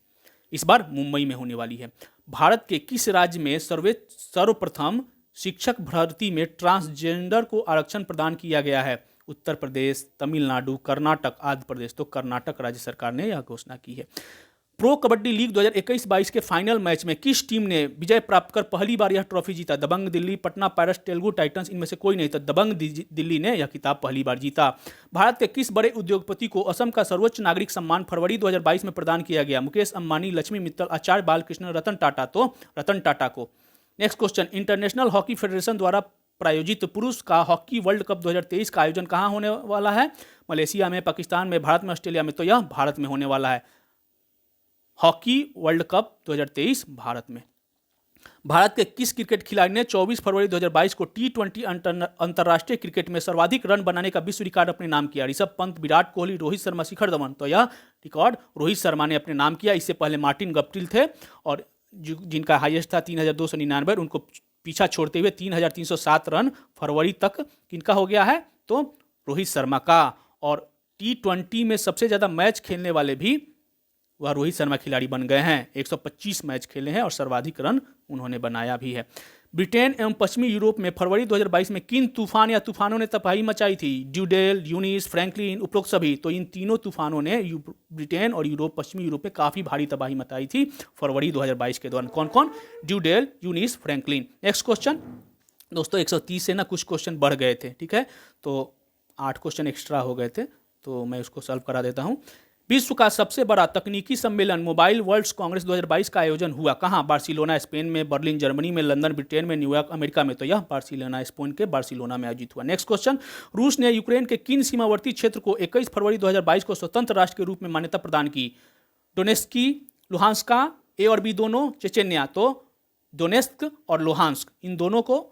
इस बार मुंबई में होने वाली है। भारत के किस राज्य में सर्वप्रथम शिक्षक भर्ती में ट्रांसजेंडर को आरक्षण प्रदान किया गया है? उत्तर प्रदेश, तमिलनाडु, कर्नाटक, आंध्र प्रदेश। तो कर्नाटक राज्य सरकार ने यह घोषणा की है। प्रो कबड्डी लीग 2021-22 के फाइनल मैच में किस टीम ने विजय प्राप्त कर पहली बार यह ट्रॉफी जीता? दबंग दिल्ली, पटना पायरेट्स, तेलुगु टाइटंस, इनमें से कोई नहीं। तो दबंग दिल्ली ने यह खिताब पहली बार जीता। भारत के किस बड़े उद्योगपति को असम का सर्वोच्च नागरिक सम्मान फरवरी 2022 में प्रदान किया गया? मुकेश अंबानी, लक्ष्मी मित्तल, आचार्य बालकृष्ण, रतन टाटा। तो रतन टाटा को। Next question, international hockey federation द्वारा प्रायोजित पुरुष का हॉकी वर्ल्ड कप 2023 का आयोजन कहाँ होने वाला है? मलेशिया में, पाकिस्तान में, भारत में, ऑस्ट्रेलिया में। तो यह भारत में होने वाला है। हॉकी वर्ल्ड कप 2023 भारत में। भारत के किस क्रिकेट खिलाड़ी ने 24 फरवरी 2022 को T20 अंतर्राष्ट्रीय क्रिकेट में सर्वाधिक रन बनाने का विश्व रिकॉर्ड अपने नाम किया? ऋषभ पंत, विराट कोहली, रोहित शर्मा, शिखर धवन। तो यह रिकॉर्ड रोहित शर्मा ने अपने नाम किया। इससे पहले मार्टिन गप्टिल थे, और जिनका हाईएस्ट था 3299, उनको पीछा छोड़ते हुए 3307 रन फरवरी तक किनका हो गया है? तो रोहित शर्मा का। और T20 में सबसे ज़्यादा मैच खेलने वाले भी वह रोहित शर्मा खिलाड़ी बन गए हैं। 125 मैच खेले हैं और सर्वाधिक रन उन्होंने बनाया भी है। ब्रिटेन एवं पश्चिमी यूरोप में फरवरी 2022 में किन तूफान या तूफानों ने तबाही मचाई थी? ड्यूडेल, यूनिस, फ्रैंकलिन, उपरोक्त सभी। तो इन तीनों तूफानों ने ब्रिटेन और पश्चिमी यूरोप में काफ़ी भारी तबाही मचाई थी फरवरी 2022 के दौरान। कौन कौन? ड्यूडेल, यूनिस, फ्रैंकलिन। नेक्स्ट क्वेश्चन दोस्तों, 130 से ना कुछ क्वेश्चन बढ़ गए थे, ठीक है, तो 8 क्वेश्चन एक्स्ट्रा हो गए थे, तो मैं उसको सॉल्व करा देता हूँ। विश्व का सबसे बड़ा तकनीकी सम्मेलन मोबाइल वर्ल्ड कांग्रेस 2022 का आयोजन हुआ कहाँ? बार्सिलोना स्पेन में, बर्लिन जर्मनी में, लंदन ब्रिटेन में, न्यूयॉर्क अमेरिका में। तो यह बार्सिलोना स्पेन के बार्सिलोना में आयोजित हुआ। नेक्स्ट क्वेश्चन, रूस ने यूक्रेन के किन सीमावर्ती क्षेत्र को 21 फरवरी 2022 को स्वतंत्र राष्ट्र के रूप में मान्यता प्रदान की? डोनेस्की, लुहांस्का, ए और बी दोनों, चेचेन्या। तो डोनेस्क और लुहांस्क, इन दोनों को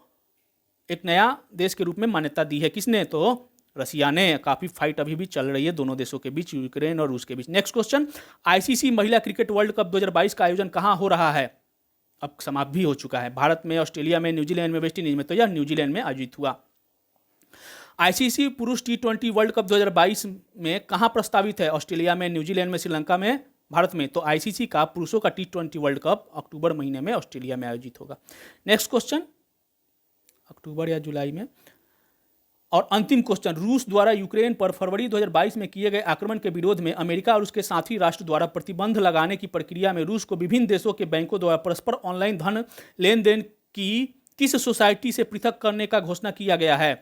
एक नया देश के रूप में मान्यता दी है। किसने? तो रसिया ने। काफी फाइट अभी भी चल रही है दोनों देशों के बीच, यूक्रेन और रूस के बीच। नेक्स्ट क्वेश्चन, आईसीसी महिला क्रिकेट वर्ल्ड कप 2022 का आयोजन कहां हो रहा है? अब समाप्त भी हो चुका है। भारत में, ऑस्ट्रेलिया में, न्यूजीलैंड में, वेस्ट इंडीज में। तो यह न्यूजीलैंड में आयोजित हुआ। आईसीसी पुरुष T20 वर्ल्ड कप 2022 में कहां प्रस्तावित है? ऑस्ट्रेलिया में, न्यूजीलैंड में, श्रीलंका में, भारत में। तो आईसीसी का पुरुषों का T20 वर्ल्ड कप अक्टूबर महीने में ऑस्ट्रेलिया में आयोजित होगा। नेक्स्ट क्वेश्चन, अक्टूबर या जुलाई में। और अंतिम क्वेश्चन, रूस द्वारा यूक्रेन पर फरवरी 2022 में किए गए आक्रमण के विरोध में अमेरिका और उसके साथी राष्ट्र द्वारा प्रतिबंध लगाने की प्रक्रिया में रूस को विभिन्न देशों के बैंकों द्वारा परस्पर ऑनलाइन धन लेन देन की किस सोसाइटी से पृथक करने का घोषणा किया गया है?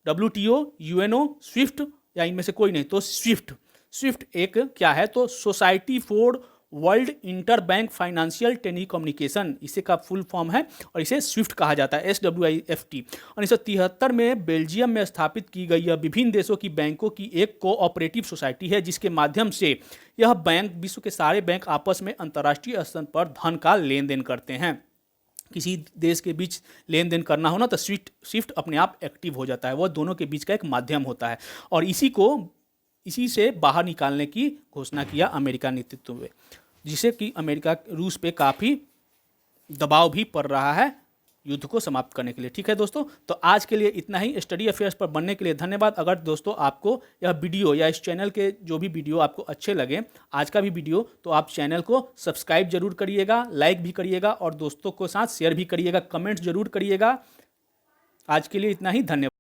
WTO, UNO, स्विफ्ट या इनमें से कोई नहीं। तो स्विफ्ट। स्विफ्ट एक क्या है? तो society for world inter bank financial telecommunication, इसे का फुल फॉर्म है, और इसे स्विफ्ट कहा जाता है, SWIFT। 1973 में बेल्जियम में स्थापित की गई यह विभिन्न देशों की बैंकों की एक कोऑपरेटिव सोसाइटी है, जिसके माध्यम से यह बैंक, विश्व के सारे बैंक आपस में अंतर्राष्ट्रीय स्तर पर धन का लेन देन करते हैं। किसी देश के बीच लेन देन करना हो ना, तो स्विफ्ट अपने आप एक्टिव हो जाता है। वह दोनों के बीच का एक माध्यम होता है, और इसी से बाहर निकालने की घोषणा किया अमेरिका नेतृत्व में, जिससे कि अमेरिका रूस पे काफ़ी दबाव भी पड़ रहा है युद्ध को समाप्त करने के लिए। ठीक है दोस्तों, तो आज के लिए इतना ही। स्टडी अफेयर्स पर बनने के लिए धन्यवाद। अगर दोस्तों आपको यह वीडियो या इस चैनल के जो भी वीडियो आपको अच्छे लगे, आज का भी वीडियो, तो आप चैनल को सब्सक्राइब जरूर करिएगा, लाइक भी करिएगा, और दोस्तों के साथ शेयर भी करिएगा, कमेंट्स जरूर करिएगा। आज के लिए इतना ही, धन्यवाद।